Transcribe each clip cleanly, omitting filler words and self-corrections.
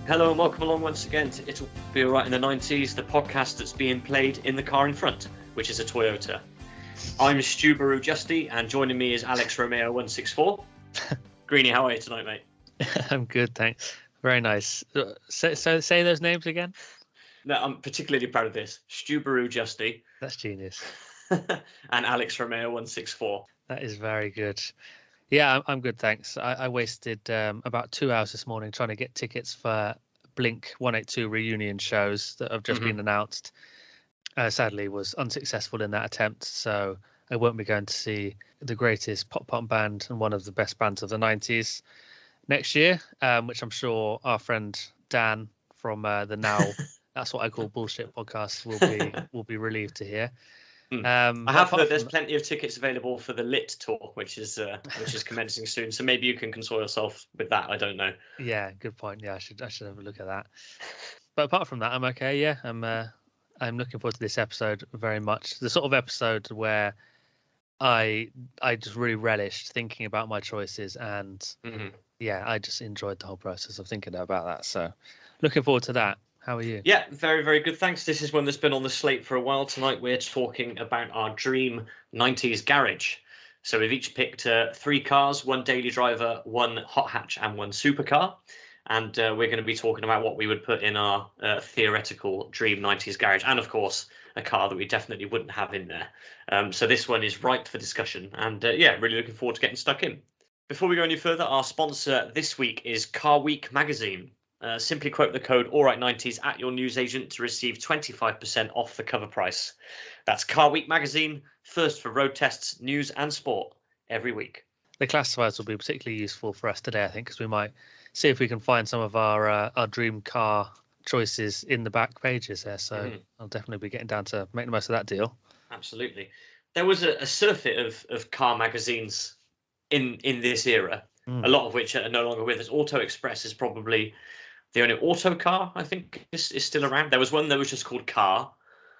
Hello and welcome along once again to It'll Be Alright in the 90s, the podcast that's being played in the car in front, which is a Toyota. I'm Stubaru Justy, and joining me is Alex Romeo 164. Greenie, how are you tonight, mate? I'm good, thanks. Very nice. So say those names again. No, I'm particularly proud of this. Stubaru Justy. That's genius. And Alex Romeo 164. That is very good. Yeah, I'm good, thanks. I wasted about 2 hours this morning trying to get tickets for Blink 182 reunion shows that have just been announced. Sadly, was unsuccessful in that attempt, so I won't be going to see the greatest pop punk band and one of the best bands of the 90s next year, which I'm sure our friend Dan from the Now That's What I Call Bullshit podcast will be relieved to hear. I have heard there's plenty of tickets available for the Lit tour, which is commencing soon. So maybe you can console yourself with that. I don't know. Yeah, good point. Yeah, I should have a look at that. But apart from that, I'm okay. Yeah, I'm looking forward to this episode very much. The sort of episode where I just really relished thinking about my choices, and yeah, I just enjoyed the whole process of thinking about that. So looking forward to that. How are you? Yeah, very, very good. Thanks. This is one that's been on the slate for a while. Tonight we're talking about our dream 90s garage. So we've each picked 3 cars, 1 daily driver, 1 hot hatch and 1 supercar. And we're going to be talking about what we would put in our theoretical dream 90s garage. And of course, a car that we definitely wouldn't have in there. So this one is ripe for discussion. And yeah, really looking forward to getting stuck in. Before we go any further, our sponsor this week is Car Week magazine. Simply quote the code ALRIGHT90s at your newsagent to receive 25% off the cover price. That's Car Week magazine, first for road tests, news and sport every week. The classifieds will be particularly useful for us today, I think, because we might see if we can find some of our dream car choices in the back pages there. So I'll definitely be getting down to make the most of that deal. Absolutely. There was a surfeit of car magazines in this era, a lot of which are no longer with us. Auto Express is probably the only auto car I think is still around. There was one that was just called Car.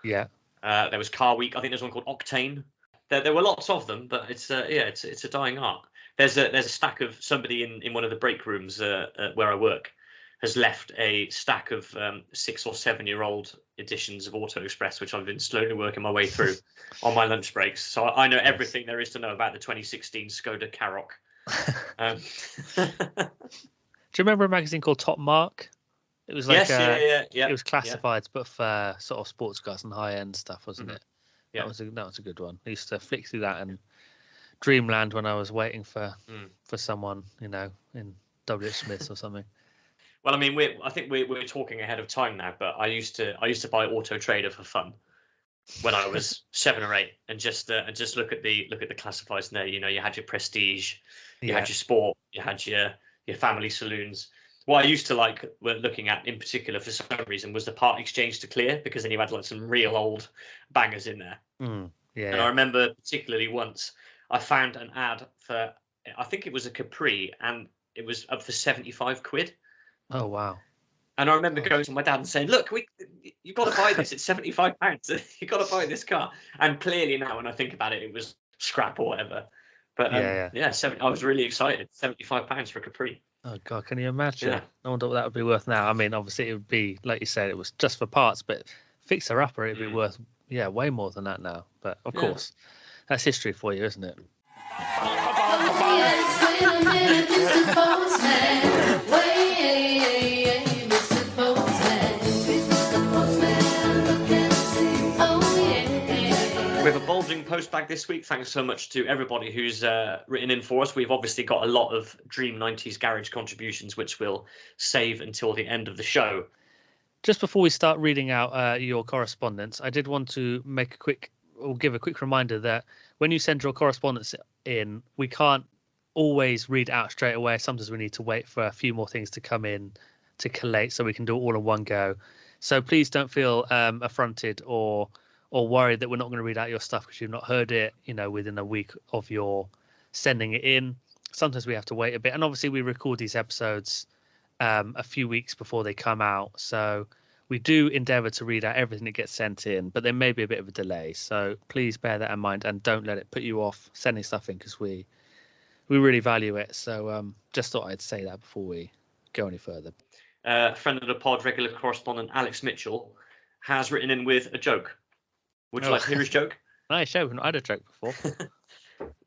Yeah. There was Car Week. I think there's one called Octane. There were lots of them, but it's a dying art. There's a stack of somebody in one of the break rooms where I work has left a stack of 6 or 7 year old editions of Auto Express, which I've been slowly working my way through on my lunch breaks. So I know everything there is to know about the 2016 Skoda Karoq. Do you remember a magazine called Top Mark? It was like yeah. It was classifieds, but for sort of sports cars and high end stuff, wasn't it? Yeah, that was a good one. I used to flick through that and Dreamland when I was waiting for someone, in W.H. Smith's or something. Well, I mean, I think we're talking ahead of time now, but I used to buy Auto Trader for fun when I was 7 or 8, and just look at the classifieds in there. You had your Prestige, you had your Sport, you had your family saloons. What I used to like looking at in particular for some reason was the part exchange to clear, because then you had like some real old bangers in there. Yeah. And I remember particularly once I found an ad for, I think it was a Capri, and it was up for 75 quid. Oh, wow. And I remember going to my dad and saying, look, you've got to buy this. It's £75. You've got to buy this car. And clearly now when I think about it, it was scrap or whatever. But I was really excited. £75 for a Capri. Oh, God, can you imagine? Yeah. I wonder what that would be worth now. I mean, obviously it would be, like you said, it was just for parts, but fixer-upper, it would be worth, way more than that now. But, of course, that's history for you, isn't it? We have a bulging postbag this week. Thanks so much to everybody who's written in for us. We've obviously got a lot of Dream 90s Garage contributions, which we'll save until the end of the show. Just before we start reading out your correspondence, I did want to give a quick reminder that when you send your correspondence in, we can't always read it out straight away. Sometimes we need to wait for a few more things to come in to collate so we can do it all in one go. So please don't feel affronted or worried that we're not going to read out your stuff because you've not heard it, within a week of your sending it in. Sometimes we have to wait a bit. And obviously we record these episodes a few weeks before they come out. So we do endeavour to read out everything that gets sent in, but there may be a bit of a delay. So please bear that in mind and don't let it put you off sending stuff in, because we really value it. So just thought I'd say that before we go any further. friend of the pod, regular correspondent Alex Mitchell, has written in with a joke. Would you like to hear his joke? Nice show. We've not had a joke before.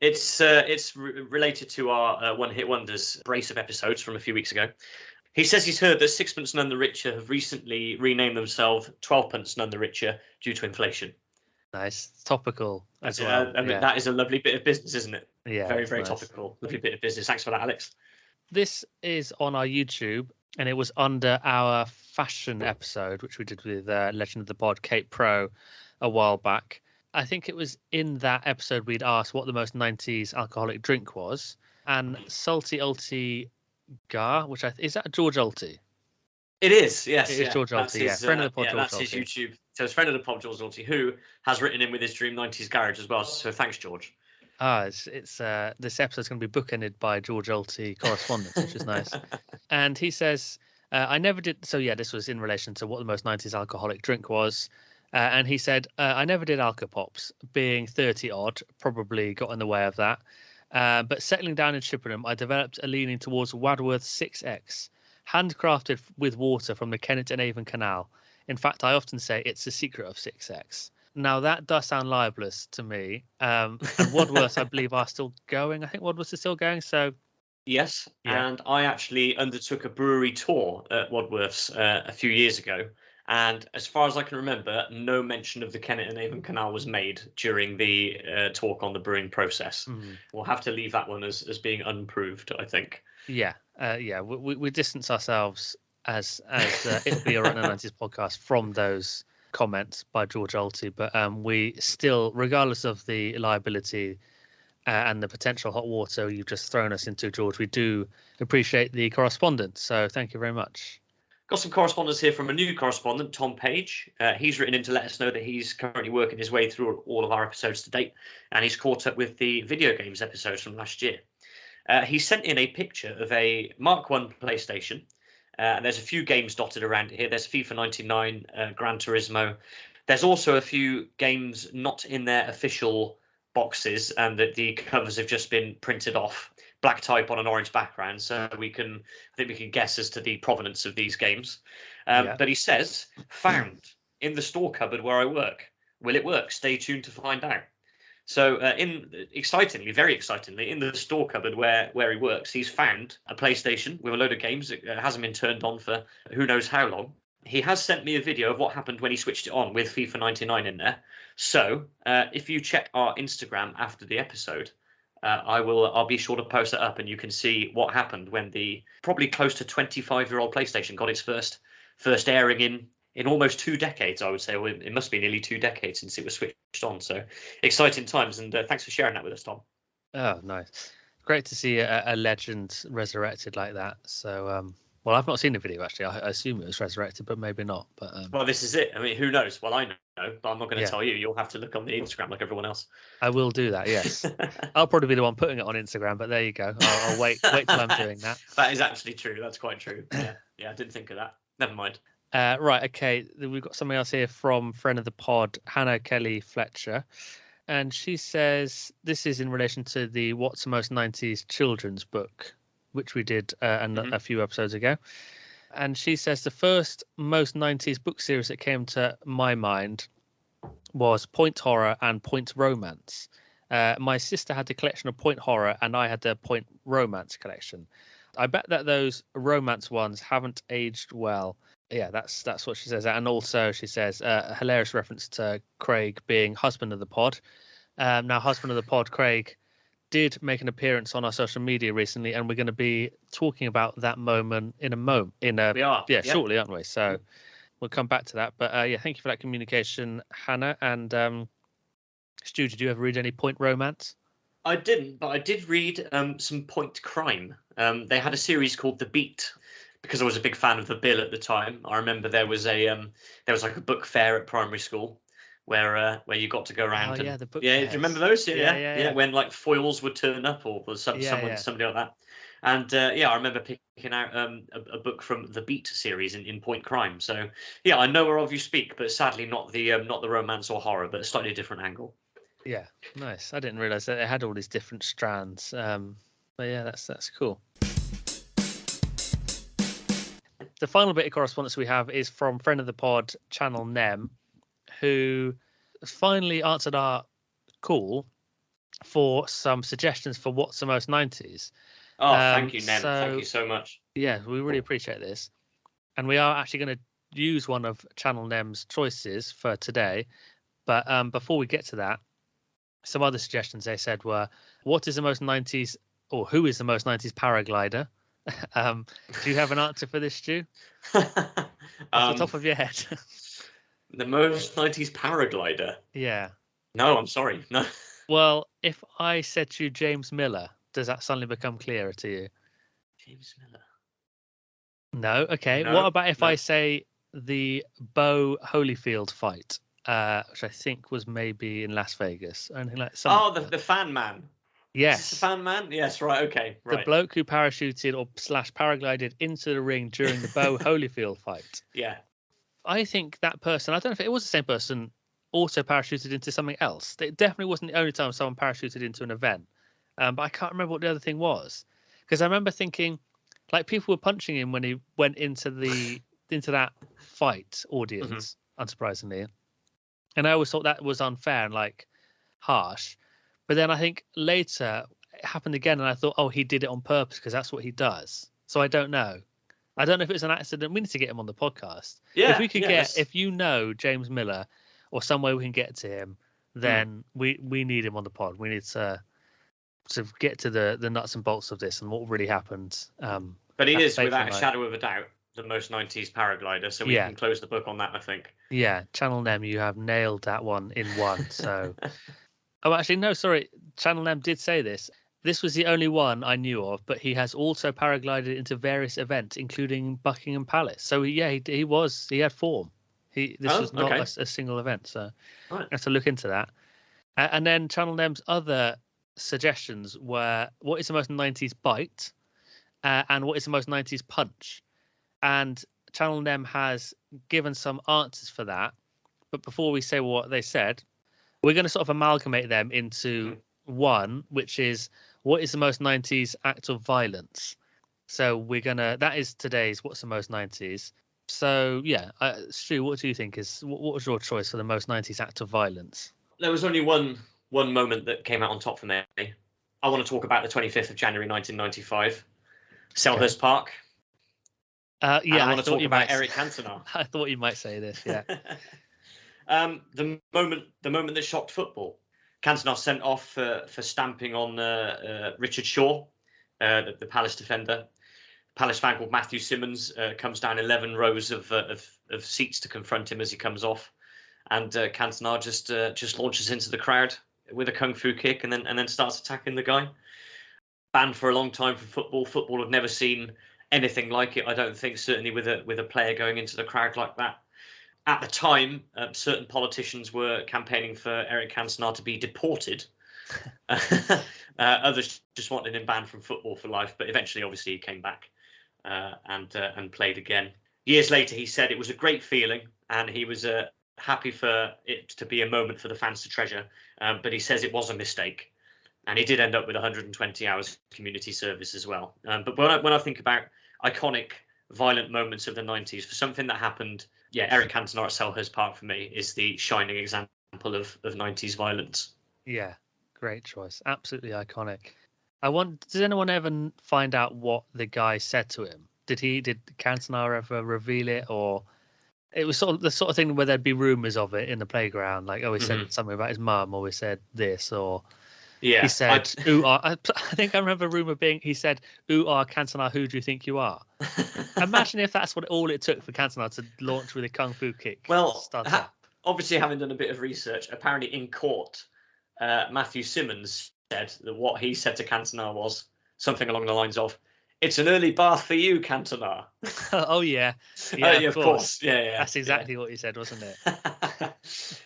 It's related to our One Hit Wonders brace of episodes from a few weeks ago. He says he's heard that Sixpence None the Richer have recently renamed themselves 12pence None the Richer due to inflation. Nice. Topical as That's well. I mean, that is a lovely bit of business, isn't it? Yeah. Very, very nice. topical. Lovely bit of business. Thanks for that, Alex. This is on our YouTube, and it was under our fashion episode, which we did with Legend of the Pod, Kate Pro, a while back. I think it was in that episode we'd asked what the most 90s alcoholic drink was, and Salty Ulty Gar, which is that George Ulty? It is, yes. It is George Ulty, yeah. Friend of the pod, George that's Ulty. his YouTube. So it's friend of the pod, George Ulty, who has written in with his Dream 90s Garage as well. So thanks, George. It's this episode's going to be bookended by George Ulty correspondence, which is nice. And he says, I never did. So yeah, this was in relation to what the most 90s alcoholic drink was. And he said, I never did Alka-Pops. Being 30 odd, probably got in the way of that. But settling down in Chippenham, I developed a leaning towards Wadworth 6X, handcrafted with water from the Kennet and Avon Canal. In fact, I often say it's the secret of 6X. Now, that does sound libelous to me. And Wadworths, I believe, are still going. I think Wadworths is still going. So yes, yeah. And I actually undertook a brewery tour at Wadworths a few years ago. And as far as I can remember, no mention of the Kennet and Avon Canal was made during the talk on the brewing process. We'll have to leave that one as being unproved, I think. Yeah, we distance ourselves as It'll Be a Right 90s podcast from those comments by George Ulty, but we still, regardless of the liability and the potential hot water you've just thrown us into, George, we do appreciate the correspondence. So thank you very much. Got some correspondence here from a new correspondent, Tom Page. He's written in to let us know that he's currently working his way through all of our episodes to date, and he's caught up with the video games episodes from last year. He sent in a picture of a Mark I PlayStation. And there's a few games dotted around here. There's FIFA 99, Gran Turismo. There's also a few games not in their official boxes, and that the covers have just been printed off, black type on an orange background, so I think we can guess as to the provenance of these games. But he says, found in the store cupboard where I work. Will it work? Stay tuned to find out. So very excitingly, in the store cupboard where he works, he's found a PlayStation with a load of games. It hasn't been turned on for who knows how long. He has sent me a video of what happened when he switched it on with FIFA 99 in there. So if you check our Instagram after the episode, I'll be sure to post it up, and you can see what happened when the probably close to 25-year-old PlayStation got its first airing in almost 2 decades, I would say. Well, it must be nearly 2 decades since it was switched on. So exciting times, and thanks for sharing that with us, Tom. Oh, nice. Great to see a legend resurrected like that. So, well, I've not seen the video, actually. I assume it was resurrected, but maybe not. But well, this is it. I mean, who knows? Well, I know, but I'm not going to tell you. You'll have to look on the Instagram like everyone else. I will do that, yes. I'll probably be the one putting it on Instagram, but there you go. I'll wait till I'm doing that. That is actually true. That's quite true. Yeah, I didn't think of that. Never mind. Right, okay. We've got something else here from friend of the pod, Hannah Kelly Fletcher. And she says this is in relation to the What's the Most 90s children's book, which we did a few episodes ago. And she says the first most 90s book series that came to my mind was Point Horror and Point Romance. My sister had the collection of Point Horror, and I had the Point Romance collection. I bet that those romance ones haven't aged well. Yeah, that's what she says. And also she says a hilarious reference to Craig being husband of the pod. Now, husband of the pod, Craig, did make an appearance on our social media recently, and we're going to be talking about that moment in a moment. We are. Yeah, shortly, aren't we? So we'll come back to that. But thank you for that communication, Hannah. And Stu, did you ever read any Point Romance? I didn't, but I did read some Point Crime. They had a series called The Beat, because I was a big fan of the Bill at the time. I remember there was like a book fair at primary school where you got to go around. Oh, the book do you remember those? Yeah. When like foils would turn up or somebody like that. And I remember picking out a book from the Beat series in Point Crime. So yeah, I know whereof you speak, but sadly not the romance or horror, but a slightly different angle. Yeah, nice. I didn't realize that it had all these different strands. But yeah, that's cool. The final bit of correspondence we have is from friend of the pod, Channel Nem, who finally answered our call for some suggestions for what's the most 90s. Oh, thank you, Nem. Thank you so much. Yeah, we really appreciate this. And we are actually going to use one of Channel Nem's choices for today. But before we get to that, some other suggestions they said were, what is the most 90s, or who is the most 90s paraglider? Do you have an answer for this, Stu? Off the top of your head. The most 90s paraglider? Yeah. No, I'm sorry. No. Well, if I said to you James Miller, does that suddenly become clearer to you? James Miller. No? Okay. No, what about if no. I say the Bo Holyfield fight, which I think was maybe in Las Vegas? Or anything like the fan man. Yes. Is this the fan man? Yes, right, okay. Right. The bloke who parachuted or / paraglided into the ring during the Bo Holyfield fight. Yeah. I think that person, I don't know if it was the same person, also parachuted into something else. It definitely wasn't the only time someone parachuted into an event. But I can't remember what the other thing was. Because I remember thinking, like, people were punching him when he went into that fight audience, unsurprisingly. And I always thought that was unfair and, like, harsh. But then I think later it happened again, and I thought, oh, he did it on purpose because that's what he does. So I don't know. I don't know if it was an accident. We need to get him on the podcast. Yeah. If we could if you know James Miller or some way we can get to him, then we need him on the pod. We need to get to the nuts and bolts of this and what really happened. But he is, without a shadow of a doubt, the most 90s paraglider. So we can close the book on that, I think. Yeah. Channel Nem, you have nailed that one in one. So. Oh, actually, no, sorry. Channel Nem did say this. This was the only one I knew of, but he has also paraglided into various events, including Buckingham Palace. So, he had form. This was not a single event. So, I have to look into that. And then Channel Nem's other suggestions were, what is the most 90s bite? And what is the most 90s punch? And Channel Nem has given some answers for that. But before we say what they said, we're going to sort of amalgamate them into one, which is what is the most 90s act of violence. So that is today's what's the most 90s. So yeah, Stu, what do you think what was your choice for the most 90s act of violence? There was only one moment that came out on top for me. I want to talk about the 25th of January 1995, Selhurst Park. I want to talk about Eric Cantona. I thought you might say this. Yeah. The moment that shocked football. Cantona sent off for stamping on Richard Shaw, the Palace defender. Palace fan called Matthew Simmons comes down 11 rows of seats to confront him as he comes off, and Cantona just launches into the crowd with a kung fu kick and then starts attacking the guy. Banned for a long time from football. Football had never seen anything like it. I don't think, certainly with a player going into the crowd like that. At the time, certain politicians were campaigning for Eric Cantona to be deported. Others just wanted him banned from football for life, but eventually, obviously, he came back and played again. Years later, he said it was a great feeling, and he was happy for it to be a moment for the fans to treasure. But he says it was a mistake, and he did end up with 120 hours community service as well. But when I think about iconic, violent moments of the 90s, for something that happened. Yeah, Eric Cantona at Selhurst Park for me is the shining example of 90s violence. Yeah, great choice. Absolutely iconic. Did anyone ever find out what the guy said to him? Did Cantona ever reveal it, or it was sort of the sort of thing where there'd be rumours of it in the playground, like, oh, he said something about his mum, or he said this, or he said, I think I remember a rumour being he said, "Ooh, Cantona, who do you think you are?" Imagine if that's all it took for Cantona to launch with a kung fu kick. Well, obviously, having done a bit of research, apparently in court, Matthew Simmons said that what he said to Cantona was something along the lines of, "It's an early bath for you, Cantona." Oh yeah, of course. Yeah. That's exactly what he said, wasn't it?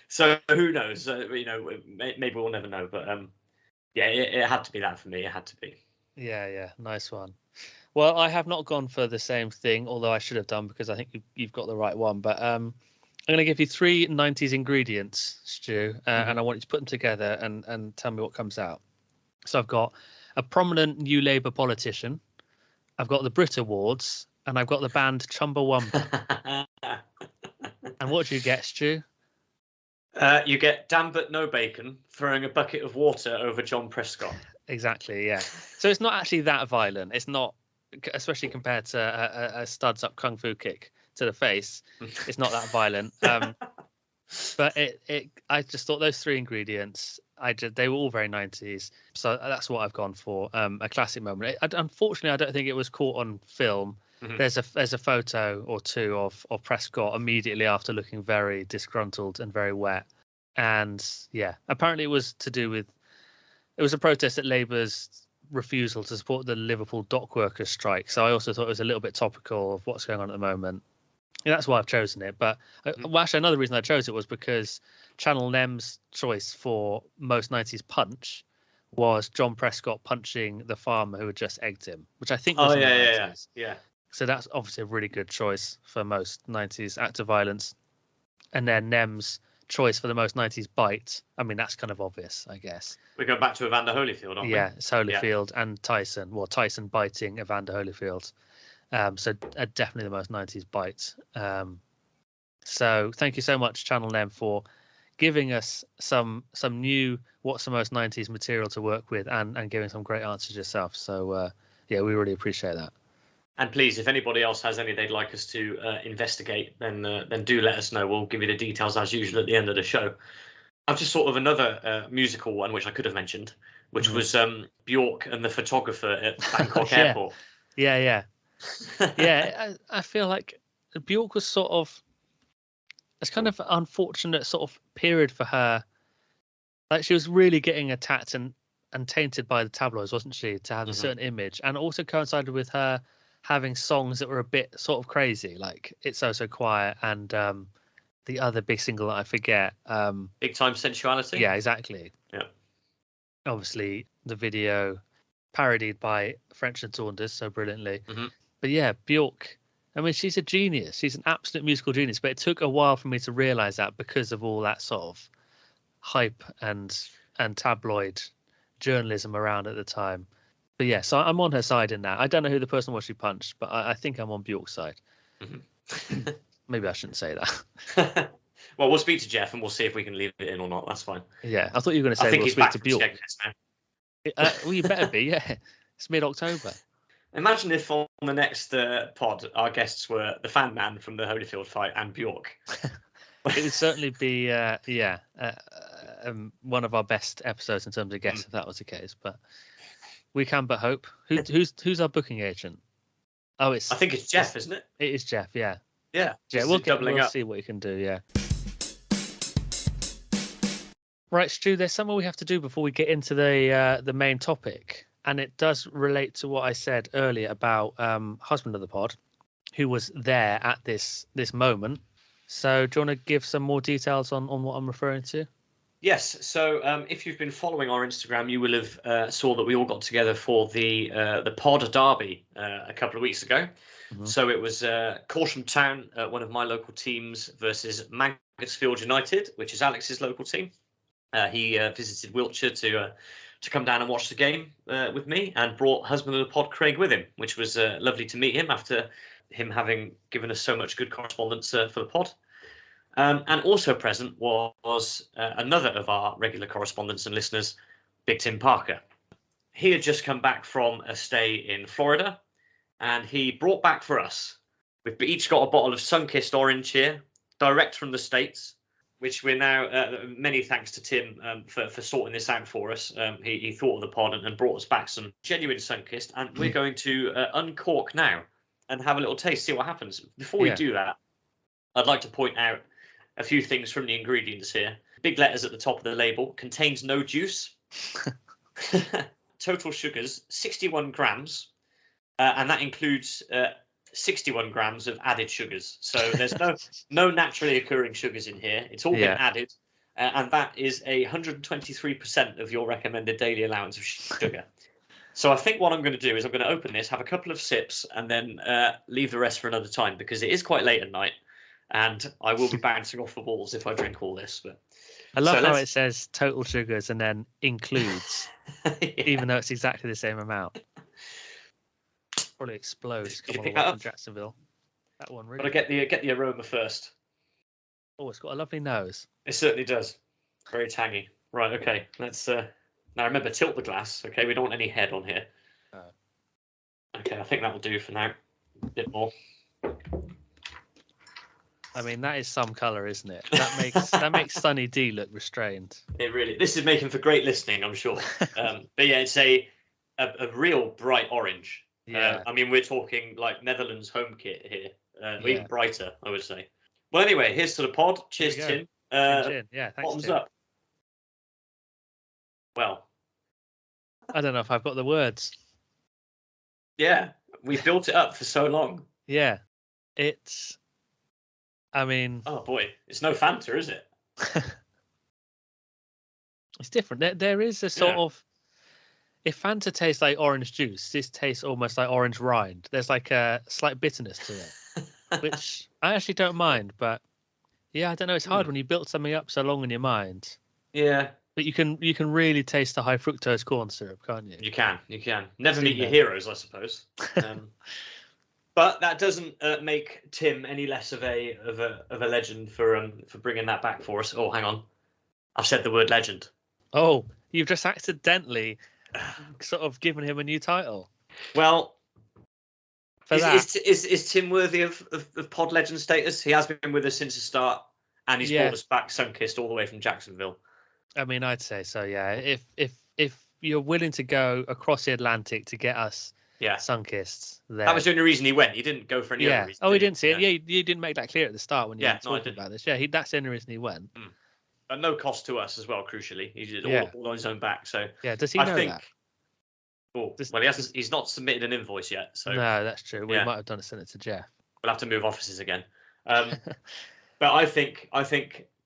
So who knows? Maybe we'll never know, but yeah, it had to be that for me. It had to be. Yeah, nice one. Well, I have not gone for the same thing, although I should have done because I think you've got the right one. But I'm going to give you 3 90s ingredients, Stu, and I want you to put them together and tell me what comes out. So I've got a prominent New Labour politician. I've got the Brit Awards, And I've got the band Chumbawamba. And what do you get, Stu? You get damn but no bacon throwing a bucket of water over John Prescott. Exactly, yeah. So it's not actually that violent. It's not, especially compared to a studs up kung fu kick to the face. It's not that violent. But I just thought those three ingredients, they were all very 90s. So that's what I've gone for. A classic moment. Unfortunately, I don't think it was caught on film. Mm-hmm. There's a photo or two of Prescott immediately after looking very disgruntled and very wet. And yeah, apparently it was a protest at Labour's refusal to support the Liverpool dock workers strike. So I also thought it was a little bit topical of what's going on at the moment. And that's why I've chosen it. But actually, another reason I chose it was because Channel Nem's choice for most 90s punch was John Prescott punching the farmer who had just egged him, which I think was in the 90s. Yeah. So that's obviously a really good choice for most 90s act of violence. And then Nem's choice for the most 90s bite. I mean, that's kind of obvious, I guess. We're going back to Evander Holyfield, aren't we? Yeah, it's Holyfield and Tyson. Well, Tyson biting Evander Holyfield. So definitely the most 90s bite. So thank you so much, Channel Nem, for giving us some new what's the most 90s material to work with and giving some great answers yourself. So yeah, we really appreciate that. And please, if anybody else has any they'd like us to investigate, then do let us know. We'll give you the details as usual at the end of the show. I've just thought of another musical one which I could have mentioned, which was Bjork and the photographer at Bangkok Airport. Yeah. Yeah, I feel like Bjork was sort of, it's kind of an unfortunate sort of period for her. Like she was really getting attacked and tainted by the tabloids, wasn't she, to have a certain image, and also coincided with her having songs that were a bit sort of crazy, like It's So So Quiet and the other big single that I forget. Big Time Sensuality? Yeah, exactly. Yeah. Obviously, the video parodied by French and Saunders so brilliantly. Mm-hmm. But yeah, Bjork, I mean, she's a genius. She's an absolute musical genius. But it took a while for me to realise that because of all that sort of hype and tabloid journalism around at the time. But yeah, so I'm on her side in that. I don't know who the person was she punched, but I think I'm on Bjork's side. Mm-hmm. Maybe I shouldn't say that. Well, we'll speak to Jeff and we'll see if we can leave it in or not. That's fine. Yeah, I thought you were going to say we'll speak to Bjork. Well, you better be, yeah. It's mid-October. Imagine if on the next pod, our guests were the fan man from the Holyfield fight and Bjork. It would certainly be, one of our best episodes in terms of guests if that was the case. But we can but hope. Who's our booking agent? Oh, I think it's Jeff, isn't it? It is Jeff, yeah. Yeah. Yeah, we'll see what you can do, yeah. Right, Stu, there's something we have to do before we get into the main topic. And it does relate to what I said earlier about husband of the pod, who was there at this moment. So do you want to give some more details on what I'm referring to? Yes. So if you've been following our Instagram, you will have saw that we all got together for the pod derby a couple of weeks ago. Mm-hmm. So it was Corsham Town, one of my local teams, versus Mansfield United, which is Alex's local team. He visited Wiltshire to come down and watch the game with me, and brought husband of the pod Craig with him, which was lovely to meet him after him having given us so much good correspondence for the pod. And also present was another of our regular correspondents and listeners, Big Tim Parker. He had just come back from a stay in Florida, and he brought back for us, we've each got a bottle of Sunkist orange here, direct from the States, which we're now, many thanks to Tim for sorting this out for us. He thought of the pod and brought us back some genuine Sunkist, and we're going to uncork now and have a little taste, see what happens. Before we do that, I'd like to point out a few things from the ingredients here. Big letters at the top of the label, contains no juice. Total sugars, 61 grams, and that includes 61 grams of added sugars. So there's no naturally occurring sugars in here. It's all been added, and that is 123% of your recommended daily allowance of sugar. So I think what I'm going to do is I'm going to open this, have a couple of sips, and then leave the rest for another time, because it is quite late at night, and I will be bouncing off the walls if I drink all this. But I love how it says total sugars and then includes, even though it's exactly the same amount. probably explodes Did you coming all pick the way that from up? Jacksonville. That one really. Got to get the aroma first. Oh, it's got a lovely nose. It certainly does. Very tangy. Right. Okay. Let's. Now remember, tilt the glass. Okay. We don't want any head on here. Okay. I think that will do for now. A bit more. I mean, that is some colour, isn't it? That makes Sunny D look restrained. It really. This is making for great listening, I'm sure. But yeah, it's a real bright orange. Yeah. I mean, we're talking like Netherlands home kit here. Or even Yeah. brighter, I would say. Well, anyway, here's to the pod. Cheers, There Tim. Gin. Yeah, thanks, Bottoms Tim. up. Well, I don't know if I've got the words. yeah, we built it up for so long. Yeah, it's. I mean. Oh boy, it's no Fanta, is it? It's different. There is a sort of. If Fanta tastes like orange juice, this tastes almost like orange rind. There's like a slight bitterness to it, which I actually don't mind. But yeah, I don't know. It's hard when you built something up so long in your mind. Yeah. But you can really taste the high fructose corn syrup, can't you? You can. Never meet your heroes, I suppose. But that doesn't make Tim any less of a legend for bringing that back for us. Oh, hang on, I've said the word legend. Oh, you've just accidentally sort of given him a new title. Well, for is Tim worthy of pod legend status? He has been with us since the start, and he's brought us back Sunkist all the way from Jacksonville. I mean, I'd say so. Yeah, if you're willing to go across the Atlantic to get us. Yeah, Sunkists. That was the only reason he went. He didn't go for any other reason. Oh, he didn't see it. Yeah, you didn't make that clear at the start when you were talking about this. Yeah, that's the only reason he went. At no cost to us as well. Crucially, he did all on his own back. So yeah, does he know that? Oh, well, he hasn't. He's not submitted an invoice yet. So no, that's true. We might have done it, sent it to Jeff. We'll have to move offices again. But I think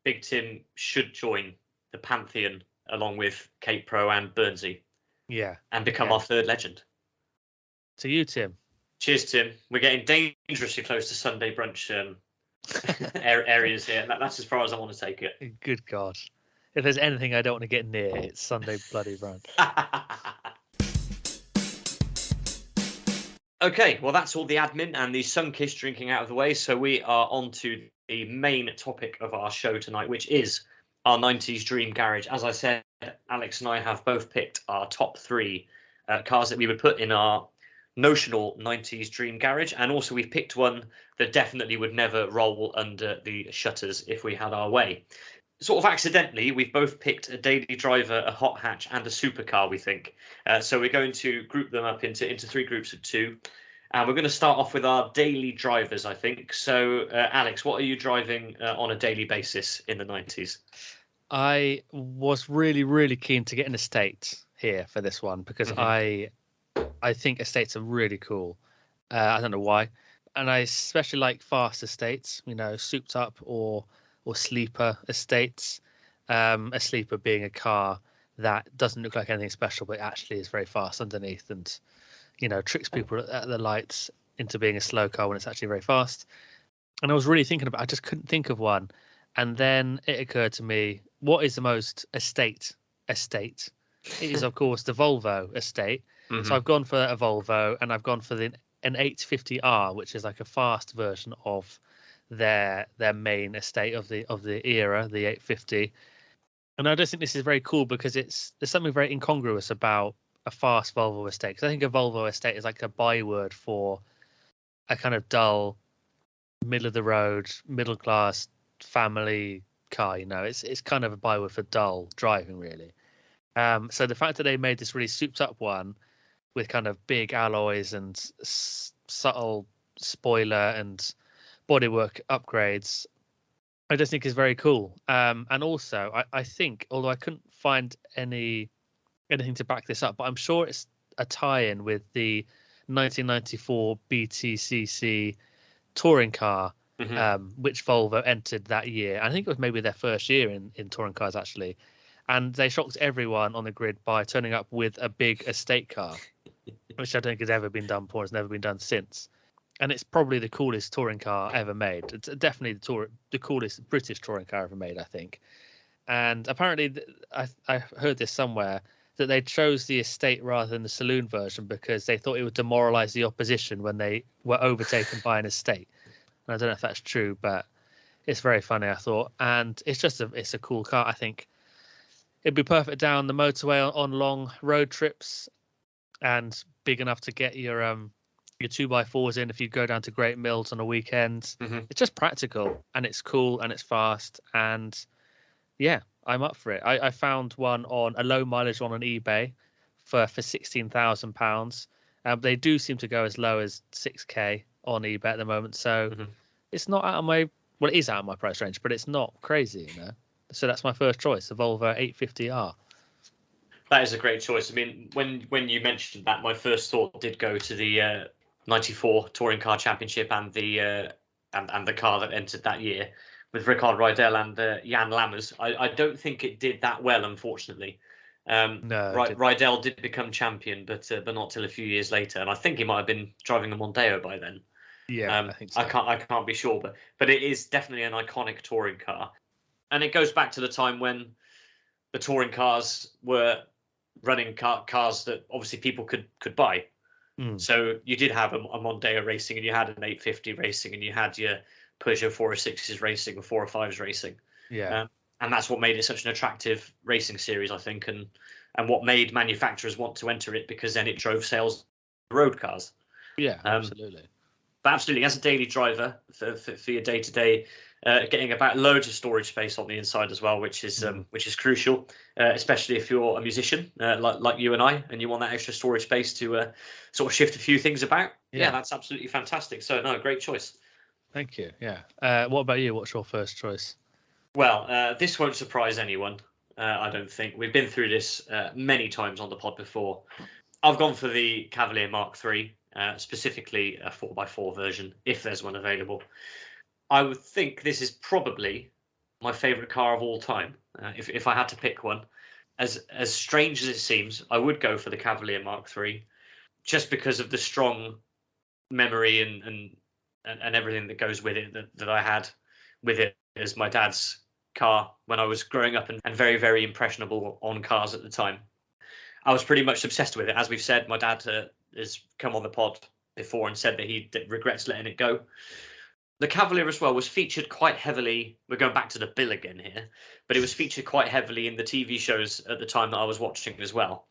Big Tim should join the pantheon along with Kate Pro and Burnsy. Yeah, and become our third legend. To you, Tim. Cheers, Tim. We're getting dangerously close to Sunday brunch areas here. That's as far as I want to take it. Good God. If there's anything I don't want to get near, it's Sunday bloody brunch. Okay, well, that's all the admin and the Sunkist drinking out of the way. So we are on to the main topic of our show tonight, which is our 90s Dream Garage. As I said, Alex and I have both picked our top three cars that we would put in our notional 90s Dream Garage, and also we've picked one that definitely would never roll under the shutters if we had our way. Sort of accidentally, we've both picked a daily driver, a hot hatch, and a supercar, we think. So we're going to group them up into three groups of two, and we're going to start off with our daily drivers, I think. So Alex, what are you driving on a daily basis in the 90s? I was really, really keen to get an estate here for this one because I think estates are really cool. I don't know why. And I especially like fast estates, souped up or sleeper estates. A sleeper being a car that doesn't look like anything special, but actually is very fast underneath and, tricks people at the lights into being a slow car when it's actually very fast. And I was really thinking I just couldn't think of one. And then it occurred to me, what is the most estate? It is, of course, the Volvo estate. So I've gone for a Volvo, and I've gone for an 850R, which is like a fast version of their main estate of the era, the 850. And I just think this is very cool because there's something very incongruous about a fast Volvo estate. Because I think a Volvo estate is like a byword for a kind of dull, middle of the road, middle class family car. It's kind of a byword for dull driving, really. So the fact that they made this really souped up one with kind of big alloys and subtle spoiler and bodywork upgrades, I just think is very cool. And also, I think, although I couldn't find anything to back this up, but I'm sure it's a tie-in with the 1994 BTCC touring car, which Volvo entered that year. I think it was maybe their first year in touring cars, actually. And they shocked everyone on the grid by turning up with a big estate car, which I don't think has ever been done before. It's never been done since. And it's probably the coolest touring car ever made. It's definitely the coolest British touring car ever made, I think. And apparently, I heard this somewhere, that they chose the estate rather than the saloon version because they thought it would demoralize the opposition when they were overtaken by an estate. And I don't know if that's true, but it's very funny, I thought. And it's a cool car. I think it'd be perfect down the motorway on long road trips, and big enough to get your 2x4s in if you go down to Great Mills on a weekend. Mm-hmm. It's just practical, and it's cool, and it's fast, and yeah, I'm up for it. I found one on a low mileage one on eBay for £16,000. They do seem to go as low as 6k on eBay at the moment, so it's not out of my it is out of my price range, but it's not crazy, you know. So that's my first choice, the Volvo 850R. That is a great choice. I mean, when you mentioned that, my first thought did go to the 94 Touring Car Championship and the car that entered that year with Rickard Rydell and Jan Lammers. I don't think it did that well, unfortunately. No, Rydell did become champion, but not till a few years later, and I think he might have been driving the Mondeo by then. Yeah, I think so. I can't be sure, but it is definitely an iconic touring car, and it goes back to the time when the touring cars were running cars that obviously people could buy. So you did have a Mondeo racing, and you had an 850 racing, and you had your Peugeot 406s racing or 405s racing. Yeah. And that's what made it such an attractive racing series, I think, and what made manufacturers want to enter it, because then it drove sales of road cars. Yeah, absolutely. But absolutely, as a daily driver for your day-to-day, getting about loads of storage space on the inside as well, which is crucial, especially if you're a musician like you and I, and you want that extra storage space to sort of shift a few things about. Yeah, that's absolutely fantastic. So, no, great choice. Thank you. Yeah. What about you? What's your first choice? Well, this won't surprise anyone, I don't think. We've been through this many times on the pod before. I've gone for the Cavalier Mark III, specifically a 4x4 version, if there's one available. I would think this is probably my favourite car of all time. If I had to pick one, as strange as it seems, I would go for the Cavalier Mark III, just because of the strong memory and everything that goes with it that I had with it as my dad's car when I was growing up and very, very impressionable on cars at the time. I was pretty much obsessed with it. As we've said, my dad has come on the pod before and said that he regrets letting it go. The Cavalier as well was featured quite heavily. We're going back to the bill again here, but it was featured quite heavily in the TV shows at the time that I was watching as well.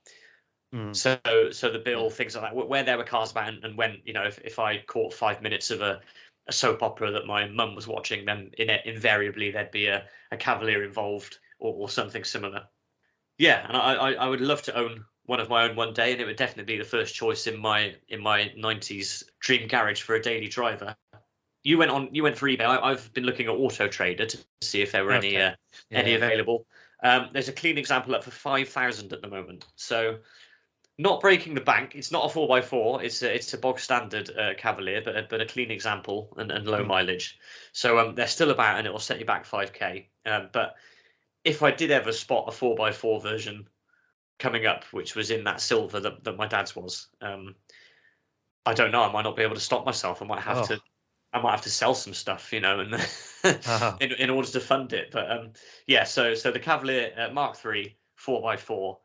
So the bill, things like that, where there were cars about, and when, you know, if I caught 5 minutes of a soap opera that my mum was watching, then invariably there'd be a Cavalier involved or something similar. Yeah, and I would love to own one of my own one day, and it would definitely be the first choice in my 90s dream garage for a daily driver. You went for eBay. I've been looking at Auto Trader to see if there were any available. There's a clean example up for 5,000 at the moment. So not breaking the bank. It's not a 4x4. It's a bog standard Cavalier, but a clean example and low mileage. So they're still about, and it will set you back 5k. But if I did ever spot a 4x4 version coming up, which was in that silver that my dad's was, I don't know. I might not be able to stop myself. I might have to sell some stuff, you know, and in order to fund it. But so the Cavalier Mark III 4x4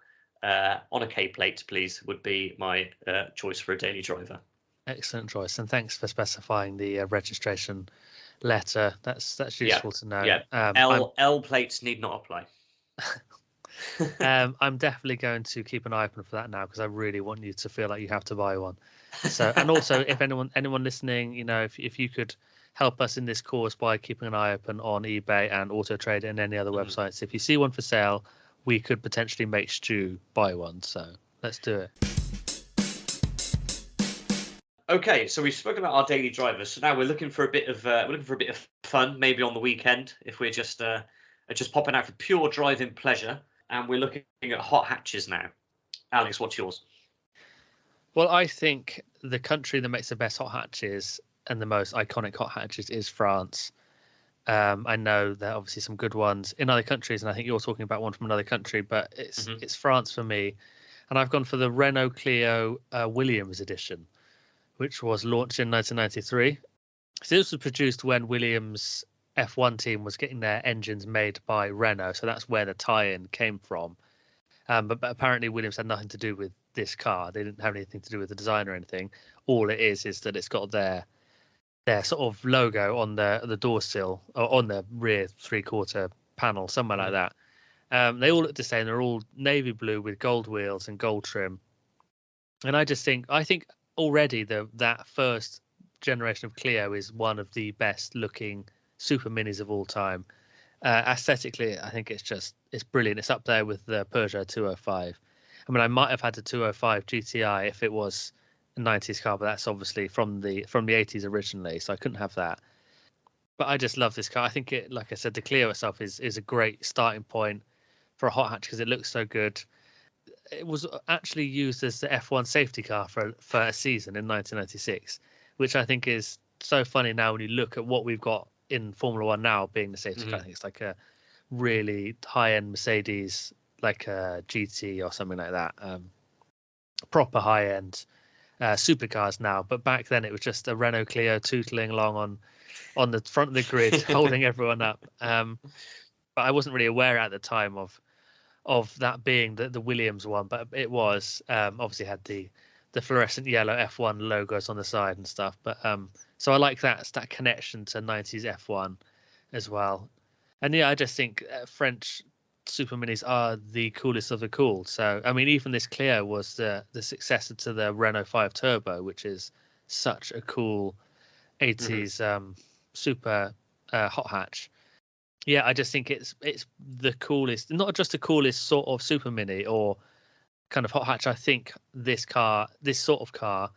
on a K plate, please, would be my choice for a daily driver. Excellent choice, and thanks for specifying the registration letter. That's useful to know. Yeah, L plates need not apply. I'm definitely going to keep an eye open for that now, because I really want you to feel like you have to buy one. So, and also, if anyone listening, you know, if you could help us in this cause by keeping an eye open on eBay and Auto Trader and any other websites, if you see one for sale, we could potentially make Stu buy one. So let's do it. Okay, so we've spoken about our daily drivers. So now we're looking for a bit of fun, maybe on the weekend, if we're just popping out for pure driving pleasure. And we're looking at hot hatches now. Alex, what's yours? Well, I think the country that makes the best hot hatches and the most iconic hot hatches is France. I know there are obviously some good ones in other countries, and I think you're talking about one from another country, but it's France for me. And I've gone for the Renault Clio Williams edition, which was launched in 1993. So this was produced when Williams' F1 team was getting their engines made by Renault, so that's where the tie-in came from. But apparently Williams had nothing to do with this car. They didn't have anything to do with the design or anything. All it is that it's got their sort of logo on the door sill or on the rear 3/4 panel, somewhere like that. They all look the same. They're all navy blue with gold wheels and gold trim. And I think already that first generation of Clio is one of the best looking super minis of all time. Aesthetically, I think it's brilliant. It's up there with the Peugeot 205. I mean, I might have had the 205 GTI if it was a 90s car, but that's obviously from the 80s originally, so I couldn't have that. But I just love this car. I think it, like I said, the Clio itself is a great starting point for a hot hatch because it looks so good. It was actually used as the F1 safety car for a season in 1996, which I think is so funny now when you look at what we've got in Formula One now being the safety car. I think it's like a really high-end Mercedes, like a GT or something like that. Proper high-end supercars now, but back then it was just a Renault Clio tootling along on the front of the grid, holding everyone up. But I wasn't really aware at the time of that being the Williams one, but it was obviously had the fluorescent yellow F1 logos on the side and stuff. But so I like that connection to 90s F1 as well. And yeah, I just think French super minis are the coolest of the cool. So I mean, even this Clio was the successor to the Renault 5 Turbo, which is such a cool 80s super hot hatch. Yeah, I just think it's the coolest, not just the coolest sort of super mini or kind of hot hatch. I think this sort of car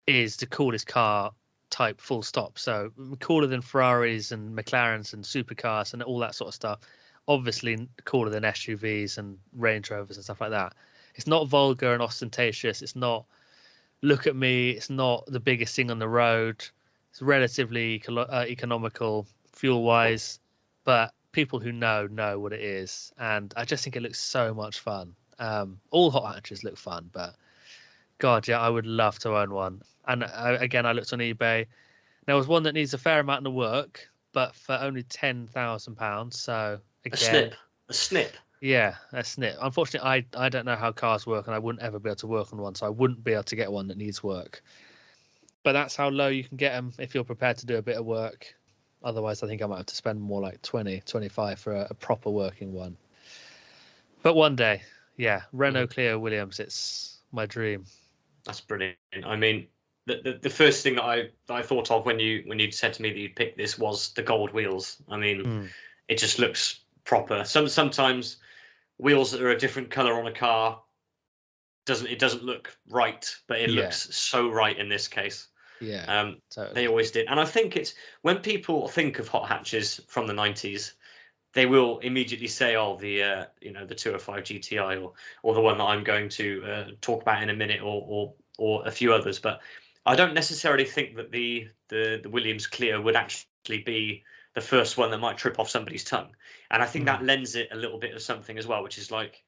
is the coolest car type, full stop. So cooler than Ferraris and McLarens and supercars and all that sort of stuff. Obviously cooler than SUVs and Range Rovers and stuff like that. It's not vulgar and ostentatious. It's not, look at me. It's not the biggest thing on the road. It's relatively economical fuel-wise, but people who know what it is. And I just think it looks so much fun. All hot hatches look fun, but God, yeah, I would love to own one. And again, I looked on eBay. There was one that needs a fair amount of work, but for only £10,000. So again, a snip. Yeah, a snip. Unfortunately, I don't know how cars work, and I wouldn't ever be able to work on one, so I wouldn't be able to get one that needs work. But that's how low you can get them if you're prepared to do a bit of work. Otherwise, I think I might have to spend more like 20, 25 for a proper working one. But one day, yeah, Renault Clio Williams, it's my dream. That's brilliant. I mean, the first thing that I thought of when you said to me that you'd pick this was the gold wheels. I mean, it just looks proper. Sometimes wheels that are a different color on a car doesn't look right, but it looks so right in this case. Yeah, totally. They always did. And I think it's when people think of hot hatches from the 90s, they will immediately say, oh, the 205 GTI or the one that I'm going to talk about in a minute or a few others. But I don't necessarily think that the Williams Clio would actually be the first one that might trip off somebody's tongue. And I think that lends it a little bit of something as well, which is like,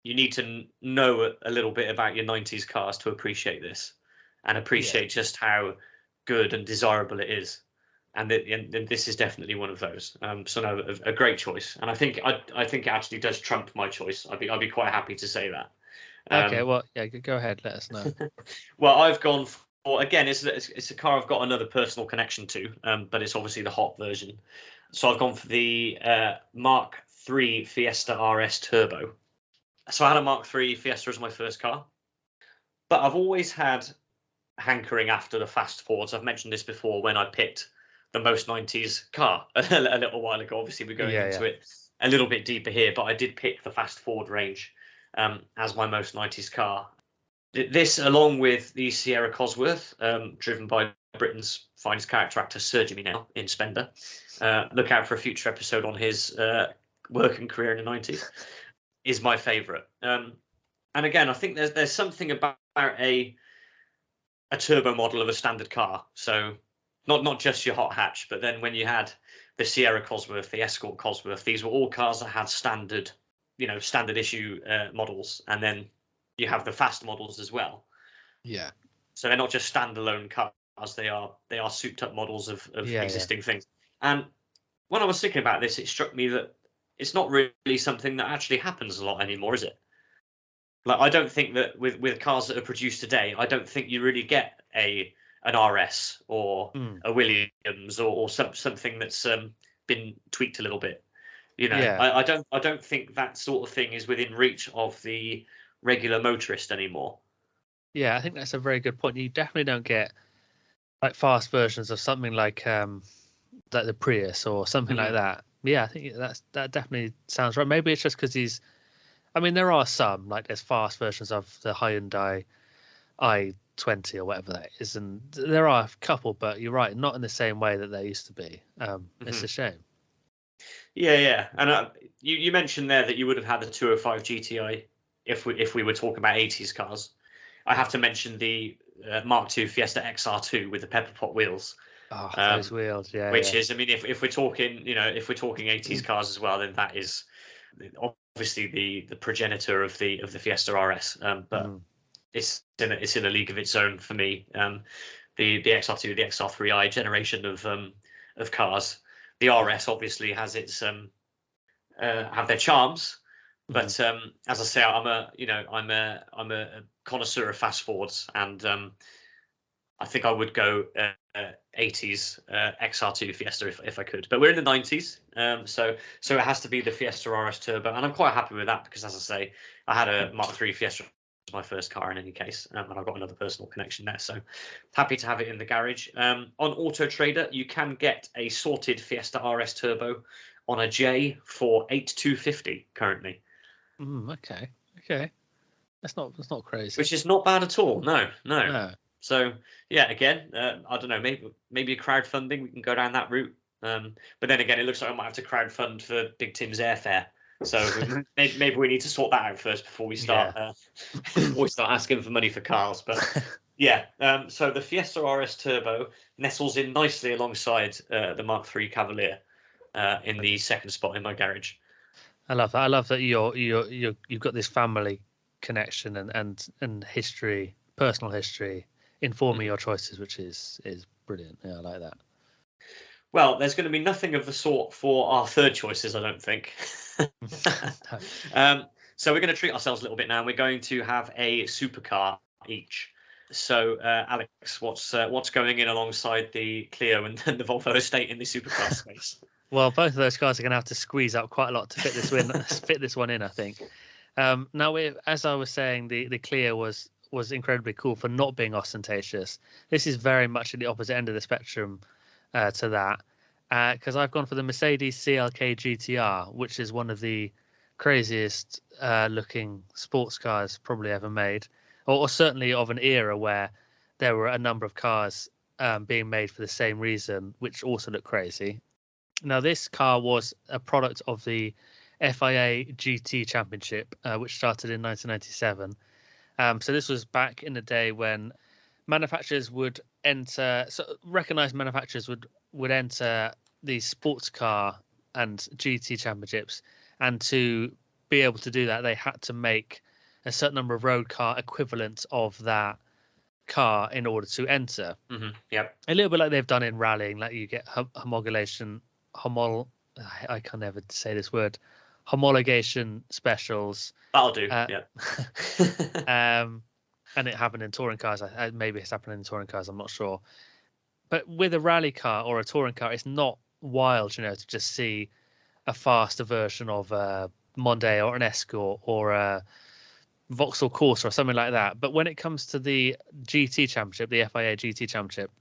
you need to know a little bit about your 90s cars to appreciate this and appreciate just how good and desirable it is. And this is definitely one of those. So no, a great choice. And I think it actually does trump my choice. I'd be quite happy to say that. Okay, well, yeah, go ahead. Let us know. Well, I've gone for, again, it's a car I've got another personal connection to, but it's obviously the hot version. So I've gone for the Mark III Fiesta RS Turbo. So I had a Mark III Fiesta as my first car, but I've always had hankering after the fast Fords. I've mentioned this before when I picked the most 90s car a little while ago. Obviously, we're going into it a little bit deeper here, but I did pick the fast Ford range as my most 90s car. This, along with the Sierra Cosworth, driven by Britain's finest character actor Sir Jimmy Now in Spender. Look out for a future episode on his working career in the 90s. Is my favourite. And again, I think there's something about a turbo model of a standard car. So not just your hot hatch, but then when you had the Sierra Cosworth, the Escort Cosworth, these were all cars that had standard issue models, and then you have the fast models as well. Yeah. So they're not just standalone cars; they are souped up models of existing things. And when I was thinking about this, it struck me that it's not really something that actually happens a lot anymore, is it? Like, I don't think that with cars that are produced today, I don't think you really get an RS or a Williams or something that's been tweaked a little bit. You know, Yeah. I don't think that sort of thing is within reach of the regular motorist anymore. Yeah, I think that's a very good point. You definitely don't get like fast versions of something like the Prius or something like that. Yeah, I think that definitely sounds right. Maybe it's just because I mean, there are some, like there's fast versions of the Hyundai i20 or whatever that is, and there are a couple, but you're right, not in the same way that there used to be. It's a shame. Yeah. And you mentioned there that you would have had the 205 GTI if we were talking about 80s cars. I have to mention the Mark II Fiesta XR2 with the pepper pot wheels. Oh, those wheels, yeah. Which is, I mean, if we're talking, if we're talking 80s cars as well, then that is obviously the progenitor of the Fiesta RS. But it's in a league of its own for me. The XR2, the XR3i generation of cars. The RS obviously has its have their charms, but as I say, I'm a connoisseur of fast forwards, and I think I would go 80s XR2 Fiesta if I could. But we're in the 90s, so it has to be the Fiesta RS Turbo, and I'm quite happy with that because, as I say, I had a Mark III Fiesta, my first car in any case, and I've got another personal connection there, so happy to have it in the garage. On Auto Trader, you can get a sorted Fiesta RS Turbo on a J for 8,250 currently. Okay, that's not crazy, which is not bad at all. No. So yeah, again, I don't know, maybe a crowdfunding, we can go down that route, but then again, it looks like I might have to crowdfund for Big Tim's airfare. So maybe we need to sort that out first before we start asking for money for cars. But yeah, so the Fiesta RS Turbo nestles in nicely alongside the Mark III Cavalier in the second spot in my garage. I love that. I love that you've got this family connection and history, personal history, informing your choices, which is brilliant. Yeah, I like that. Well, there's going to be nothing of the sort for our third choices, I don't think. So we're going to treat ourselves a little bit now. We're going to have a supercar each. So, Alex, what's going in alongside the Clio and the Volvo estate in the supercar space? Well, both of those cars are going to have to squeeze up quite a lot to fit this one in, I think. Now, as I was saying, the Clio was incredibly cool for not being ostentatious. This is very much at the opposite end of the spectrum to that, because I've gone for the Mercedes CLK GTR, which is one of the craziest looking sports cars probably ever made, or certainly of an era where there were a number of cars being made for the same reason, which also look crazy. Now, this car was a product of the FIA GT Championship, which started in 1997. So this was back in the day when manufacturers would enter, recognized manufacturers would enter these sports car and GT championships, and to be able to do that, they had to make a certain number of road car equivalents of that car in order to enter. Yep. A little bit like they've done in rallying, like you get homologation I can never say this word, homologation specials. That'll do. Yeah. And it happened in touring cars. Maybe it's happened in touring cars, I'm not sure. But with a rally car or a touring car, it's not wild, to just see a faster version of a Mondeo or an Escort or a Vauxhall Corsa or something like that. But when it comes to the GT Championship, the FIA GT Championship,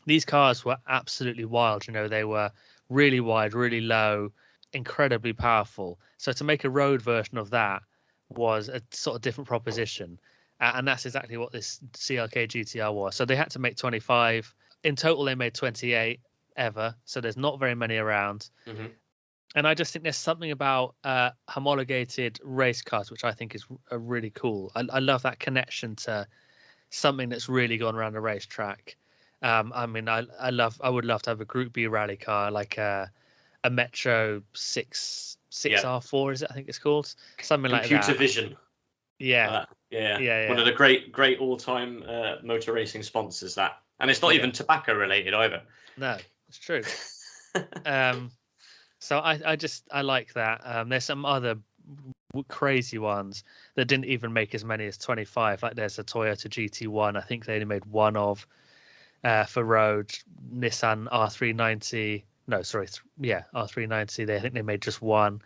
these cars were absolutely wild. They were really wide, really low, incredibly powerful. So to make a road version of that was a sort of different proposition. And that's exactly what this CLK GTR was. So they had to make 25. In total, they made 28 ever. So there's not very many around. And I just think there's something about homologated race cars, which I think is really cool. I love that connection to something that's really gone around a racetrack. I mean, I would love to have a Group B rally car, like a Metro 6R4, is it? I think it's called something like that. Computer Vision. Yeah. One of the great all-time motor racing sponsors, that, and it's not even tobacco related either. No, it's true. So I like that. There's some other crazy ones that didn't even make as many as 25. Like there's a Toyota GT1. I think they only made one of for road. Nissan R390. No, sorry, R390. I think they made just one.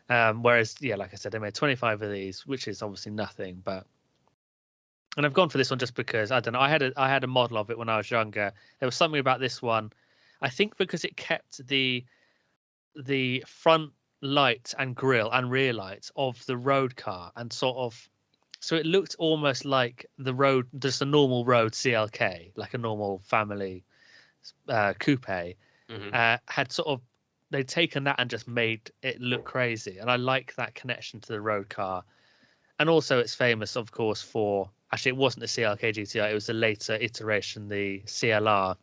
Whereas, like I said, they made 25 of these, which is obviously nothing. And I've gone for this one just because I don't know. I had a model of it when I was younger. There was something about this one. I think because it kept the front lights and grille and rear lights of the road car, and so it looked almost like the road, just a normal road CLK, like a normal family coupe. Had they'd taken that and just made it look crazy, and I like that connection to the road car. And also it's famous, of course, for, actually it wasn't the CLK GTI, it was the later iteration, the CLR,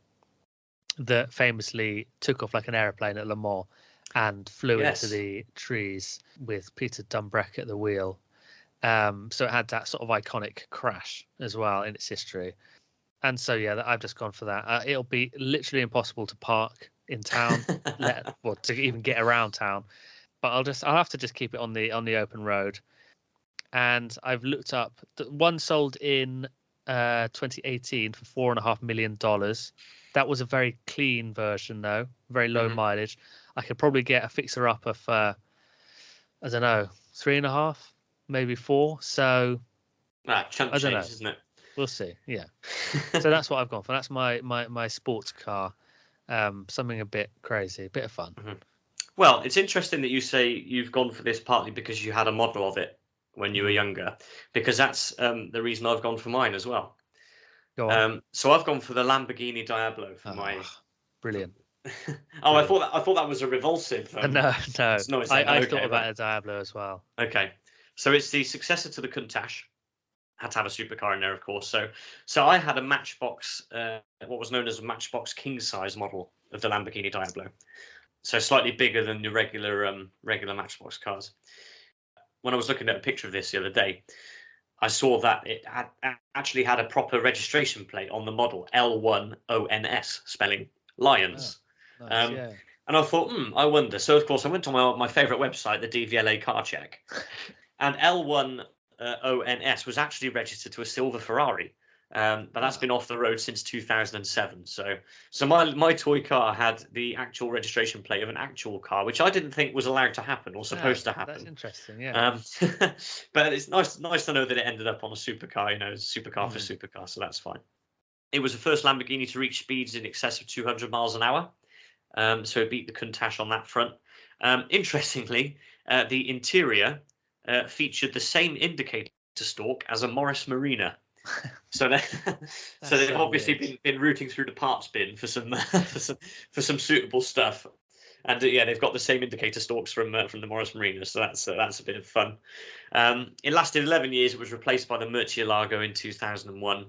that famously took off like an aeroplane at Le Mans and flew into the trees with Peter Dumbreck at the wheel. So it had that sort of iconic crash as well in its history. And so, I've just gone for that. It'll be literally impossible to park in town, to even get around town. But I'll have to just keep it on the open road. And I've looked up, one sold in 2018 for $4.5 million. That was a very clean version, though, very low mileage. I could probably get a fixer-upper for, I don't know, 3.5, maybe 4. So, chump change, isn't it? We'll see. Yeah. So that's what I've gone for. That's my sports car. Something a bit crazy, a bit of fun. Well, it's interesting that you say you've gone for this partly because you had a model of it when you were younger, because that's the reason I've gone for mine as well. Go on. So I've gone for the Lamborghini Diablo for my. Brilliant. I thought that was a revulsive. No. I okay, thought about a Diablo as well. Okay, so it's the successor to the Countach. Had to have a supercar in there, of course. So I had a Matchbox, what was known as a Matchbox king size model of the Lamborghini Diablo. So slightly bigger than the regular Matchbox cars. When I was looking at a picture of this the other day, I saw that it actually had a proper registration plate on the model, L1ONS, spelling lions. Oh, nice, And I thought, I wonder. So, of course, I went on my favourite website, the DVLA Car Check, and L1ONS was actually registered to a silver Ferrari. But that's been off the road since 2007. So my toy car had the actual registration plate of an actual car, which I didn't think was allowed to happen or supposed to happen. That's interesting, yeah. But it's nice to know that it ended up on a supercar, supercar for supercar, so that's fine. It was the first Lamborghini to reach speeds in excess of 200 miles an hour. So it beat the Countach on that front. Interestingly, the interior featured the same indicator stalk as a Morris Marina. So they've obviously been rooting through the parts bin for some for some suitable stuff, and they've got the same indicator stalks from the Morris Marina. So that's a bit of fun. It lasted 11 years. It was replaced by the Murcielago in 2001.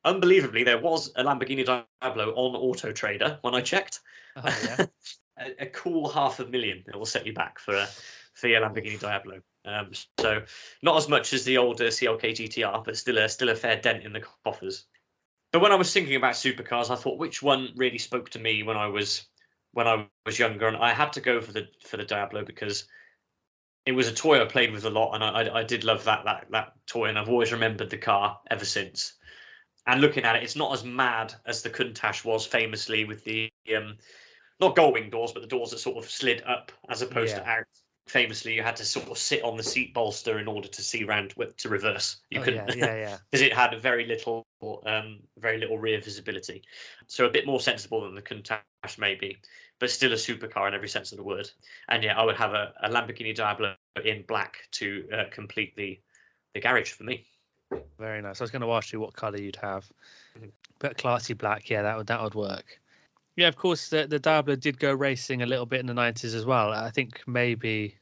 Unbelievably, there was a Lamborghini Diablo on Auto Trader when I checked. Oh, yeah. a cool $500,000 it will set you back for your Lamborghini Diablo. So not as much as the old CLK GTR, but still a fair dent in the coffers. But when I was thinking about supercars, I thought which one really spoke to me when I was younger, and I had to go for the Diablo because it was a toy I played with a lot, and I did love that toy, and I've always remembered the car ever since. And looking at it, it's not as mad as the Countach was famously with the not gull-wing doors, but the doors that sort of slid up as opposed to out. Famously, you had to sort of sit on the seat bolster in order to see round to reverse. You couldn't, because it had very little rear visibility. So a bit more sensible than the Countach maybe, but still a supercar in every sense of the word. And I would have a Lamborghini Diablo in black to complete the garage for me. Very nice. I was going to ask you what colour you'd have, but classy black, that would work. Yeah, of course, the Diablo did go racing a little bit in the 90s as well. I think maybe,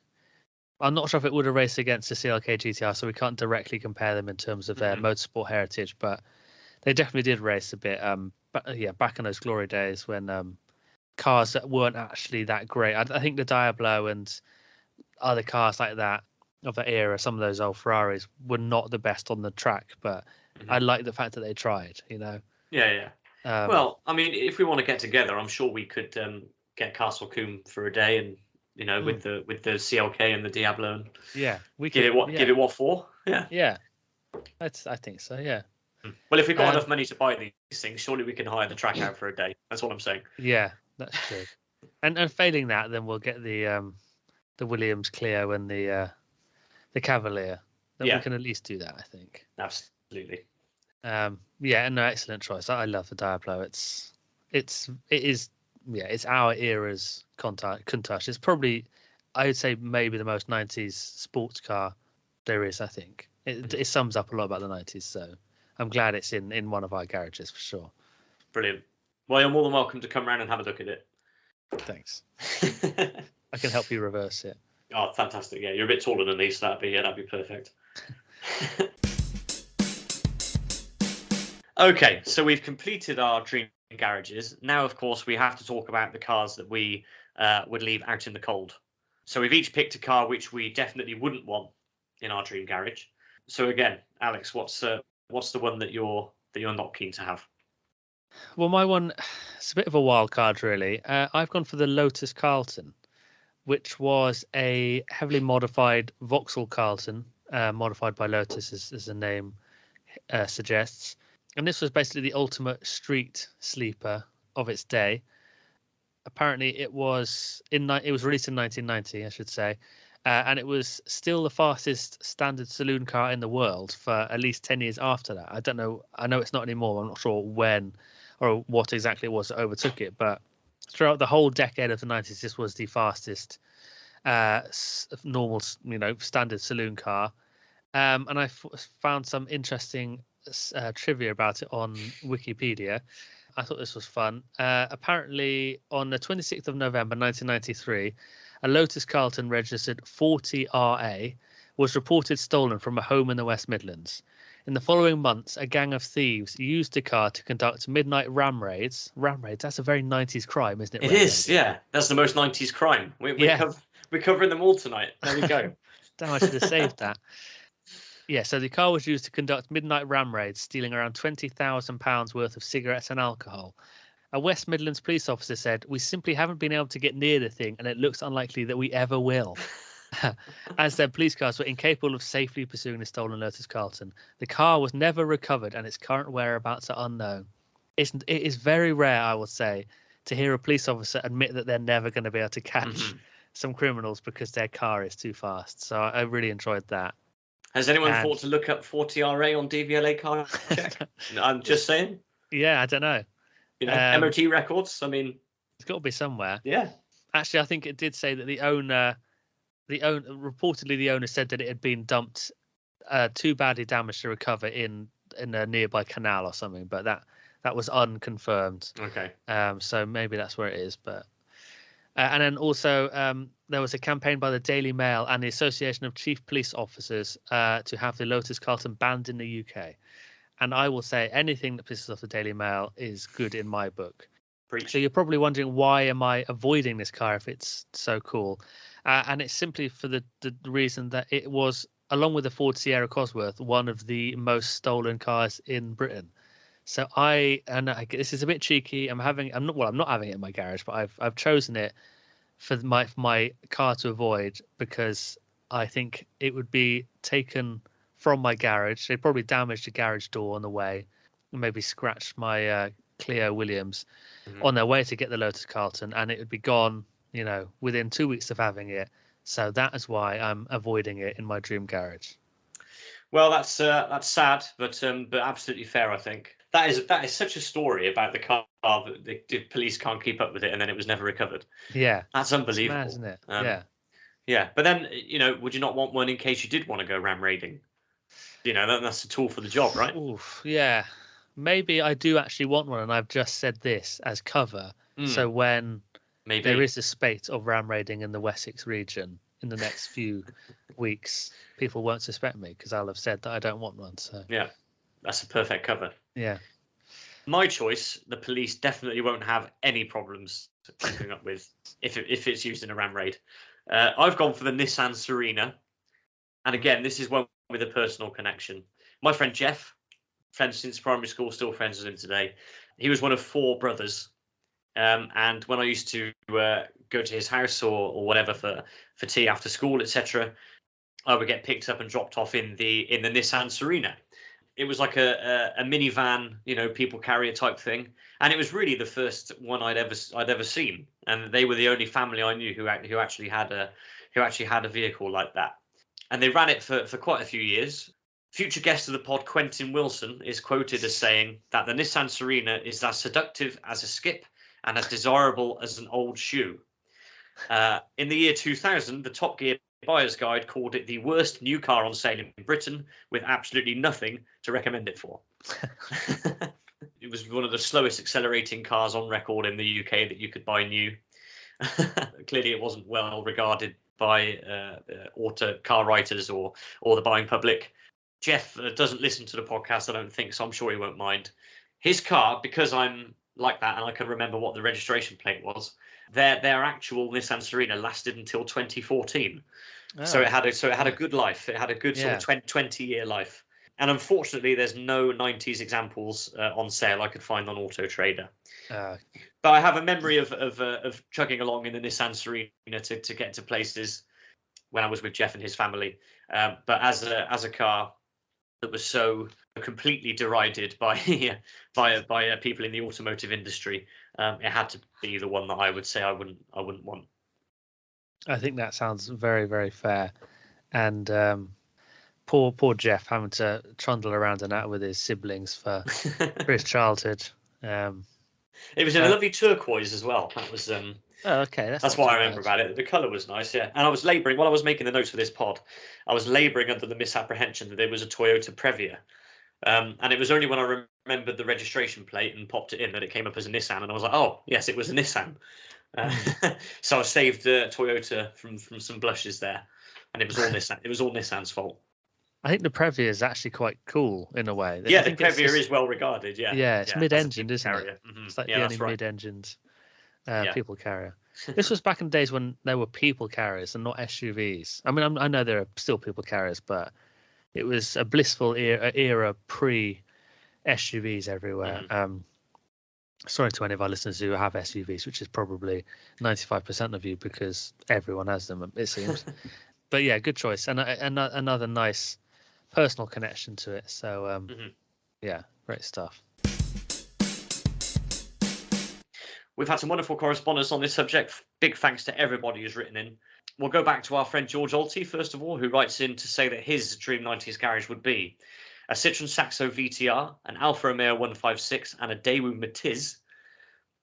I'm not sure if it would have raced against the CLK GTR, so we can't directly compare them in terms of their motorsport heritage, but they definitely did race a bit. Back in those glory days when cars that weren't actually that great. I think the Diablo and other cars like that of that era, some of those old Ferraris, were not the best on the track, but I like the fact that they tried, Yeah. Well, I mean, if we want to get together, I'm sure we could get Castle Coombe for a day, and with the CLK and the Diablo, and give it what for? Yeah, I think so. Yeah. Well, if we've got enough money to buy these things, surely we can hire the track out for a day. That's what I'm saying. Yeah, that's true. And failing that, then we'll get the Williams Clio and the Cavalier. Then we can at least do that, I think. Absolutely. No, excellent choice. I love the Diablo. It's our era's Countach. It's probably, I would say, maybe the most 90s sports car there is. I think it sums up a lot about the 90s. So I'm glad it's in one of our garages for sure. Brilliant. Well, you're more than welcome to come around and have a look at it. Thanks. I can help you reverse it. Oh, fantastic! Yeah, you're a bit taller than me, so that'd be perfect. Okay, so we've completed our dream garages. Now, of course, we have to talk about the cars that we would leave out in the cold. So we've each picked a car which we definitely wouldn't want in our dream garage. So again, Alex, what's the one that you're not keen to have? Well, my one, it's a bit of a wild card, really. I've gone for the Lotus Carlton, which was a heavily modified Vauxhall Carlton, modified by Lotus, as the name suggests. And this was basically the ultimate street sleeper of its day. Apparently, it was released in 1990, I should say, and it was still the fastest standard saloon car in the world for at least 10 years after that. I don't know. I know it's not anymore. I'm not sure when or what exactly it was that overtook it, but throughout the whole decade of the 90s, this was the fastest normal, standard saloon car. And I found some interesting trivia about it on Wikipedia. I thought this was fun. Apparently, on the 26th of November 1993, a Lotus Carlton registered 40RA was reported stolen from a home in the West Midlands. In the following months, a gang of thieves used the car to conduct midnight ram raids. Ram raids, that's a very 90s crime, isn't it? It is, yeah. That's the most 90s crime. We're covering them all tonight. There we go. Damn, I should have saved that. Yeah, so the car was used to conduct midnight ram raids, stealing around £20,000 worth of cigarettes and alcohol. A West Midlands police officer said, "We simply haven't been able to get near the thing, and it looks unlikely that we ever will." As their police cars were incapable of safely pursuing the stolen Lotus Carlton. The car was never recovered, and its current whereabouts are unknown. It is very rare, I would say, to hear a police officer admit that they're never going to be able to catch some criminals because their car is too fast. So I really enjoyed that. Has anyone thought to look up 40RA on DVLA car check? I'm just saying. Yeah, I don't know. MOT records. I mean, it's got to be somewhere. Yeah. Actually, I think it did say that reportedly the owner said that it had been dumped too badly damaged to recover in a nearby canal or something, but that was unconfirmed. Okay. So maybe that's where it is, but. And then also there was a campaign by the Daily Mail and the Association of Chief Police Officers to have the Lotus Carlton banned in the UK. And I will say anything that pisses off the Daily Mail is good in my book. Preach. So you're probably wondering, why am I avoiding this car if it's so cool? And it's simply for the reason that it was, along with the Ford Sierra Cosworth, one of the most stolen cars in Britain. So this is a bit cheeky. I'm not having it in my garage, but I've chosen it for my car to avoid because I think it would be taken from my garage. They'd probably damage the garage door on the way, and maybe scratch my Clio Williams on their way to get the Lotus Carlton, and it would be gone, within 2 weeks of having it. So that is why I'm avoiding it in my dream garage. Well, that's sad, but absolutely fair, I think. That is such a story about the car that the police can't keep up with it, and then it was never recovered. Yeah, that's unbelievable, mad, isn't it? Yeah. But then, would you not want one in case you did want to go ram raiding? That's a tool for the job, right? Oof, yeah. Maybe I do actually want one, and I've just said this as cover. So when there is a spate of ram raiding in the Wessex region in the next few weeks, people won't suspect me because I'll have said that I don't want one. So yeah, that's a perfect cover. Yeah. My choice, the police definitely won't have any problems keeping up with if it's used in a ram raid. I've gone for the Nissan Serena. And again, this is one with a personal connection. My friend Jeff, friends since primary school, still friends with him today. He was one of 4 brothers. And when I used to go to his house or whatever for tea after school, etc., I would get picked up and dropped off in the Nissan Serena. It was like a minivan, people carrier type thing, and it was really the first one I'd ever seen. And they were the only family I knew who actually had a vehicle like that. And they ran it for quite a few years. Future guest of the pod, Quentin Wilson, is quoted as saying that the Nissan Serena is as seductive as a skip and as desirable as an old shoe. In the year 2000, the Top Gear Buyer's Guide called it the worst new car on sale in Britain, with absolutely nothing to recommend it for. It was one of the slowest accelerating cars on record in the UK that you could buy new. Clearly, it wasn't well regarded by auto car writers or the buying public. Jeff doesn't listen to the podcast, I don't think, so I'm sure he won't mind. His car, because I'm like that and I can remember what the registration plate was, their actual Nissan Serena lasted until 2014. Oh. So it had a good life. It had a good sort of 20-year life. And unfortunately, there's no 90s examples on sale I could find on Auto Trader. But I have a memory of chugging along in the Nissan Serena to get to places when I was with Jeff and his family. But as a car that was so completely derided by people in the automotive industry, it had to be the one that I would say I wouldn't want. I think that sounds very, very fair. And poor Jeff having to trundle around and out with his siblings for his childhood. It was in a lovely turquoise as well. That was okay. That's what I remember about it. The colour was nice, yeah. And I was labouring while I was making the notes for this pod. I was labouring under the misapprehension that there was a Toyota Previa, and it was only when I remembered the registration plate and popped it in that it came up as a Nissan, and I was like, oh yes, it was a Nissan. So I saved Toyota from some blushes there, and it was all Nissan. It was all Nissan's fault. I think the Previa is actually quite cool in a way. Yeah, the Previa is well regarded. Yeah, it's mid-engine, isn't it? Mm-hmm. It's like the only mid-engined people carrier. This was back in the days when there were people carriers and not SUVs. I mean, I know there are still people carriers, but it was a blissful era pre-SUVs everywhere. Mm-hmm. Sorry to any of our listeners who have SUVs, which is probably 95% of you because everyone has them, it seems. But yeah, good choice. And another nice personal connection to it. So, yeah, great stuff. We've had some wonderful correspondence on this subject. Big thanks to everybody who's written in. We'll go back to our friend George Alty, first of all, who writes in to say that his dream 90s garage would be a Citroen Saxo VTR, an Alfa Romeo 156, and a Daewoo Matiz.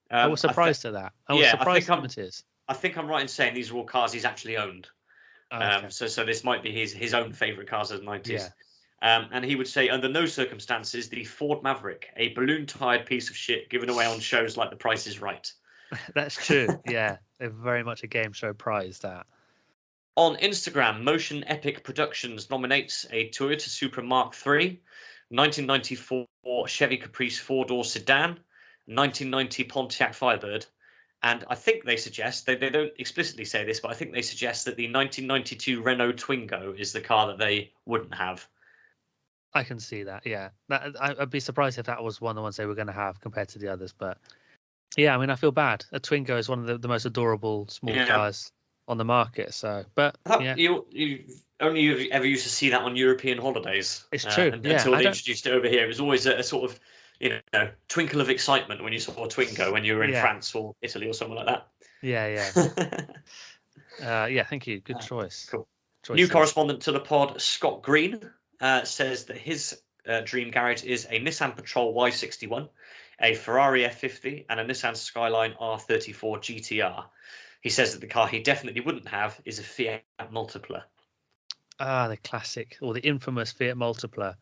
I was surprised at that. I was surprised at Matiz. I think I'm right in saying these are all cars he's actually owned. Okay. So this might be his own favourite cars of the 90s. Yeah. And he would say, under no circumstances, the Ford Maverick, a balloon-tired piece of shit given away on shows like The Price is Right. That's true, yeah. They're very much a game show prize, that. On Instagram, Motion Epic Productions nominates a Toyota Supra Mark III, 1994 Chevy Caprice four-door sedan, 1990 Pontiac Firebird, and I think they suggest, they don't explicitly say this, but I think they suggest that the 1992 Renault Twingo is the car that they wouldn't have. I can see that, yeah. I'd be surprised if that was one of the ones they were going to have compared to the others, but yeah, I mean, I feel bad. A Twingo is one of the most adorable small cars on the market, so, but yeah. You only ever used to see that on European holidays. It's true, until they introduced it over here. It was always a sort of, twinkle of excitement when you saw a Twingo when you were in France or Italy or somewhere like that. Yeah. Yeah, thank you. Good choice. Cool. New correspondent to the pod, Scott Green, says that his dream garage is a Nissan Patrol Y61, a Ferrari F50, and a Nissan Skyline R34 GTR. He says that the car he definitely wouldn't have is a Fiat Multipla. The classic, or the infamous Fiat Multipla.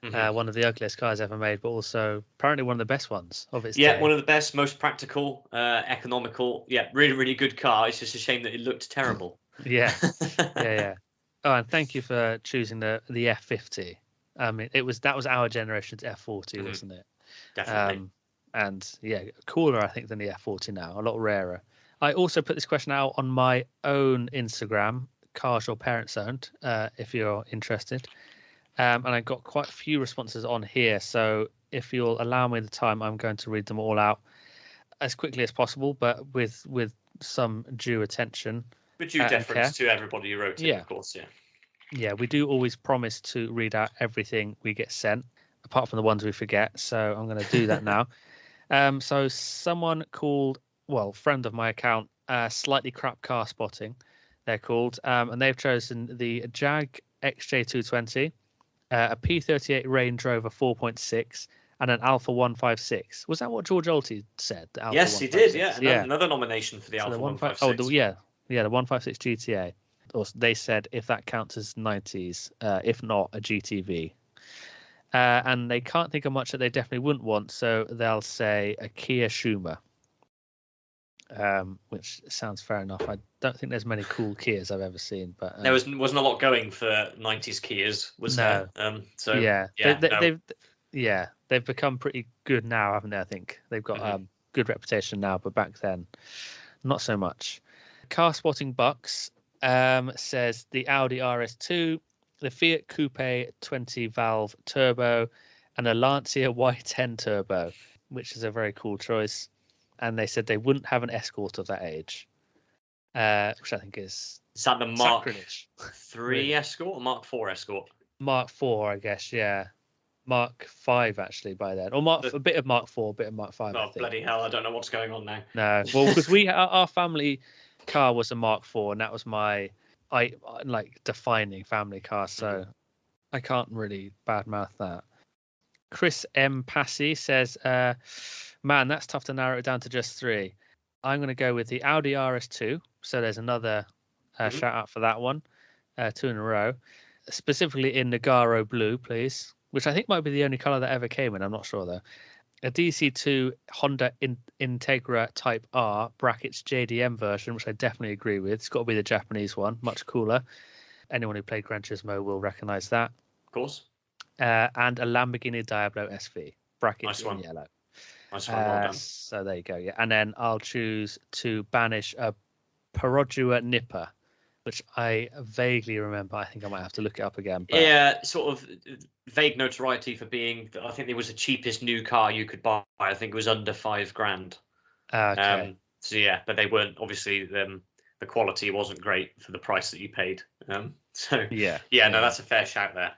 Mm-hmm. One of the ugliest cars ever made, but also apparently one of the best ones of its day. One of the best, most practical, economical. Yeah, really, really good car. It's just a shame that it looked terrible. Yeah. Oh, and thank you for choosing the F50. I mean, that was our generation's F40, wasn't it? Definitely. And yeah, cooler, I think, than the F40 now. A lot rarer. I also put this question out on my own Instagram, Cars Your Parents Owned, if you're interested. And I got quite a few responses on here. So if you'll allow me the time, I'm going to read them all out. as quickly as possible, but with some due attention. With due deference to everybody who wrote it, of course, yeah. Yeah, we do always promise to read out everything we get sent, apart from the ones we forget. So I'm going to do that now. So someone called, friend of my account, Slightly Crap Car Spotting, they're called, and they've chosen the Jag XJ220, a P38 Range Rover 4.6, and an Alpha 156. Was that what George Olty said? Yes, he did. Yeah, another nomination for the Alpha 156. The 156 GTA. Or they said if that counts as 90s, if not a GTV. And they can't think of much that they definitely wouldn't want, so they'll say a Kia Schumer, which sounds fair enough. I don't think there's many cool Kias I've ever seen, but there wasn't a lot going for 90s Kias, was there? They've become pretty good now, haven't they? I think they've got good reputation now, but back then, not so much. Car Spotting Bucks says the Audi RS2, the Fiat Coupe 20 valve turbo, and a Lancia Y10 turbo, which is a very cool choice. And they said they wouldn't have an Escort of that age, which I think is that the Mark sacrilege. 3 Escort or Mark 4 Escort? Mark 4, I guess, yeah. Mark 5 actually by then, or a bit of Mark 4, a bit of Mark 5. Oh, bloody hell! I don't know what's going on now. No, well, because our family car was a Mark 4, and that was my defining family car, so I can't really badmouth that. Chris M. Passy says, man, that's tough to narrow it down to just 3. I'm going to go with the Audi RS2, so there's another shout out for that one, 2 in a row, specifically in Nagaro blue, please, which I think might be the only color that ever came in. I'm not sure though. A DC2 Honda Integra Type R brackets JDM version, which I definitely agree with. It's got to be the Japanese one, much cooler. Anyone who played Gran Turismo will recognize that. Of course. And a Lamborghini Diablo SV, brackets in yellow. Nice one, well done. So there you go. Yeah, and then I'll choose to banish a Perodua Nipper, which I vaguely remember. I think I might have to look it up again. But... yeah, sort of vague notoriety for being. I think it was the cheapest new car you could buy. I think it was under $5,000. Okay. So yeah, but they weren't obviously. The quality wasn't great for the price that you paid. So yeah, no, that's a fair shout there.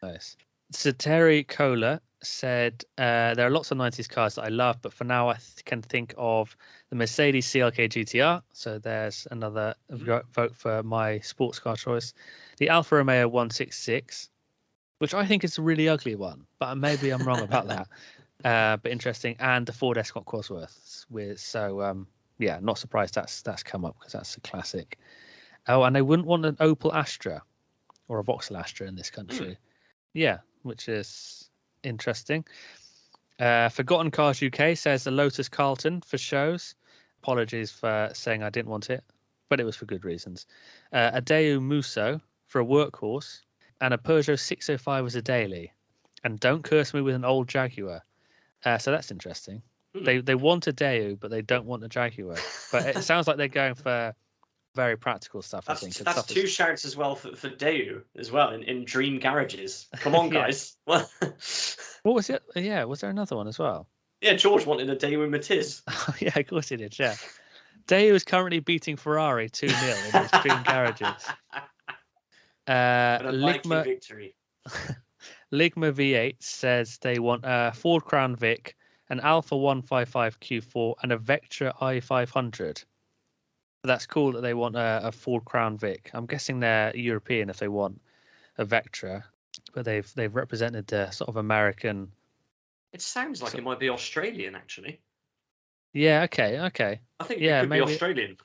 Nice. So Terry Kohler said there are lots of 90s cars that I love, but for now I can think of the Mercedes CLK GTR. So there's another vote for my sports car choice. The Alfa Romeo 166, which I think is a really ugly one, but maybe I'm wrong about that. But interesting. And the Ford Escort Cosworth. Not surprised that's come up because that's a classic. Oh, and they wouldn't want an Opel Astra or a Vauxhall Astra in this country. Yeah, which is interesting. Forgotten Cars UK says the Lotus Carlton for shows. Apologies for saying I didn't want it, but it was for good reasons. A Daewoo Musso for a workhorse, and a Peugeot 605 as a daily. And don't curse me with an old Jaguar. So that's interesting. They want a Daewoo, but they don't want a Jaguar. But it sounds like they're going for very practical stuff. I think that's two shouts as well for Daewoo as well in dream garages. Come on, guys. What was it? Yeah, was there another one as well? Yeah, George wanted a Daewoo Matiz. Yeah, of course he did. Yeah, Daewoo is currently beating Ferrari 2-0 in his dream garages. Ligma victory. Ligma V8 says they want a Ford Crown Vic, an Alfa 155 Q4, and a Vectra i500. That's cool that they want a Ford Crown Vic. I'm guessing they're European if they want a Vectra, but they've represented the sort of American. It sounds like it might be Australian, actually. Yeah. Okay. I think it could be Australian.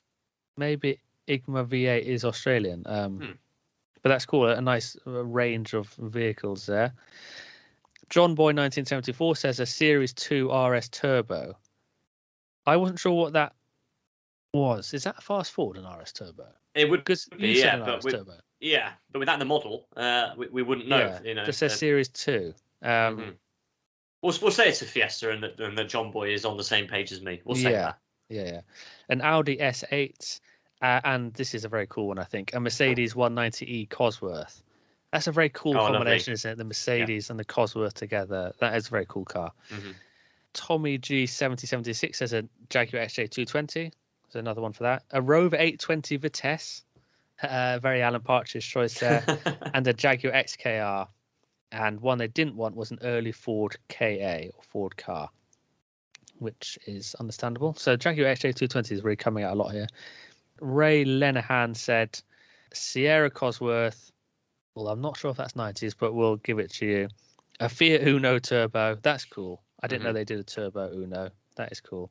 Maybe Igma V8 is Australian. But that's cool. A nice range of vehicles there. John Boy 1974 says a Series 2 RS Turbo. I wasn't sure what that was. Is that a fast forward an RS Turbo? It would be, yeah, but without the model, we wouldn't know. Yeah, you know, just says Series 2. We'll say it's a Fiesta, and that John Boy is on the same page as me. We'll say that. Yeah. An Audi S8, and this is a very cool one, I think. A Mercedes 190e Cosworth. That's a very cool combination, isn't it? The Mercedes and the Cosworth together. That is a very cool car. Tommy G7076 says a Jaguar XJ220. There's another one for that. A Rover 820 Vitesse. Very Alan Partridge choice there. And a Jaguar XKR. And one they didn't want was an early Ford KA or Ford car, which is understandable. So Jaguar XJ220 is really coming out a lot here. Ray Lenahan said Sierra Cosworth. Well, I'm not sure if that's 90s, but we'll give it to you. A Fiat Uno Turbo. That's cool. I didn't know they did a Turbo Uno. That is cool.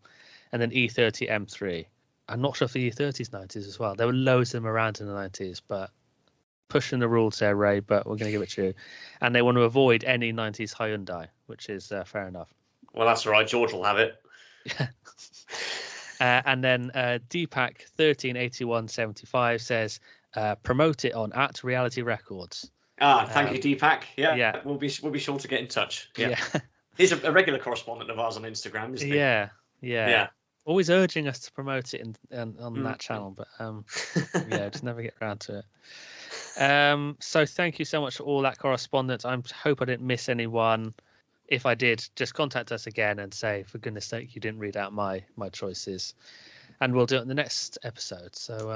And then E30 M3. I'm not sure if the E30 is 90s as well. There were loads of them around in the 90s, but pushing the rules there, Ray, but we're going to give it to you. And they want to avoid any 90s Hyundai, which is fair enough. Well, that's all right. George will have it. And then Deepak 138175 says, promote it on @Reality Records. Thank you, Deepak. Yeah, we'll be sure to get in touch. Yeah. He's a regular correspondent of ours on Instagram, isn't he? Yeah. Always urging us to promote it on that channel, but just never get around to it. So thank you so much for all that correspondence. I hope I didn't miss anyone. If I did, just contact us again and say, for goodness sake, you didn't read out my choices, and we'll do it in the next episode. So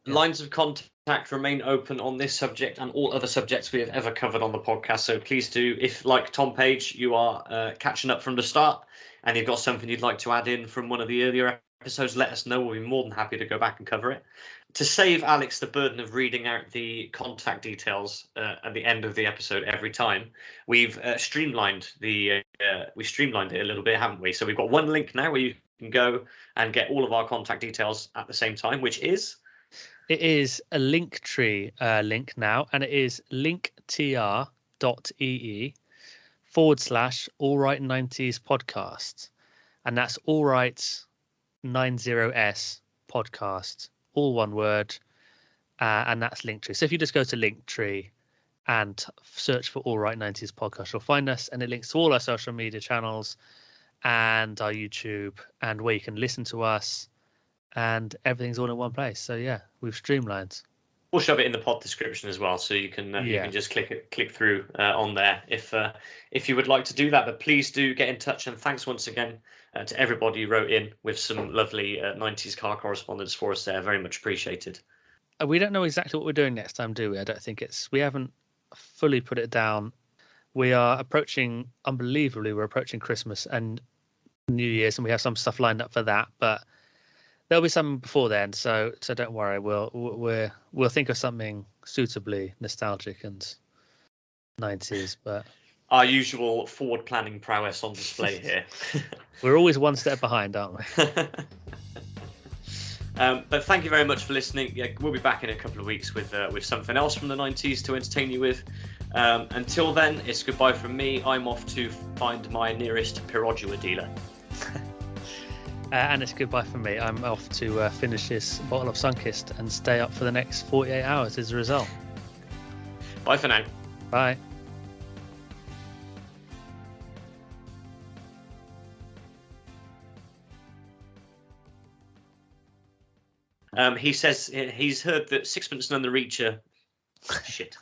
lines of contact remain open on this subject and all other subjects we have ever covered on the podcast. So please do, if like Tom Page, you are catching up from the start and you've got something you'd like to add in from one of the earlier episodes, let us know. We'll be more than happy to go back and cover it. To save Alex the burden of reading out the contact details at the end of the episode every time, we've streamlined it a little bit, haven't we? So we've got one link now where you can go and get all of our contact details at the same time, which is? It is a Linktree link now, and it is linktr.ee /allright90s podcast. And that's allright 90s podcast, all one word, and that's Linktree. So if you just go to Linktree and search for All Right 90s podcast, you'll find us, and it links to all our social media channels and our YouTube, and where you can listen to us, and everything's all in one place. So yeah, we've streamlined. We'll shove it in the pod description as well, so you can just click through on there if you would like to do that. But please do get in touch, and thanks once again to everybody who wrote in with some lovely 90s car correspondence for us there. Very much appreciated. We don't know exactly what we're doing next time, do we? I don't think we haven't fully put it down. We are approaching, unbelievably, we're approaching Christmas and New Year's, and we have some stuff lined up for that, but there'll be something before then, so don't worry. We'll think of something suitably nostalgic and 90s, but our usual forward planning prowess on display here. We're always one step behind, aren't we? But thank you very much for listening. Yeah, we'll be back in a couple of weeks with something else from the 90s to entertain you with. Until then, it's goodbye from me. I'm off to find my nearest Perodua dealer. And it's goodbye from me. I'm off to finish this bottle of Sunkist and stay up for the next 48 hours as a result. Bye for now. Bye. He says he's heard that Sixpence None the Reacher. Shit.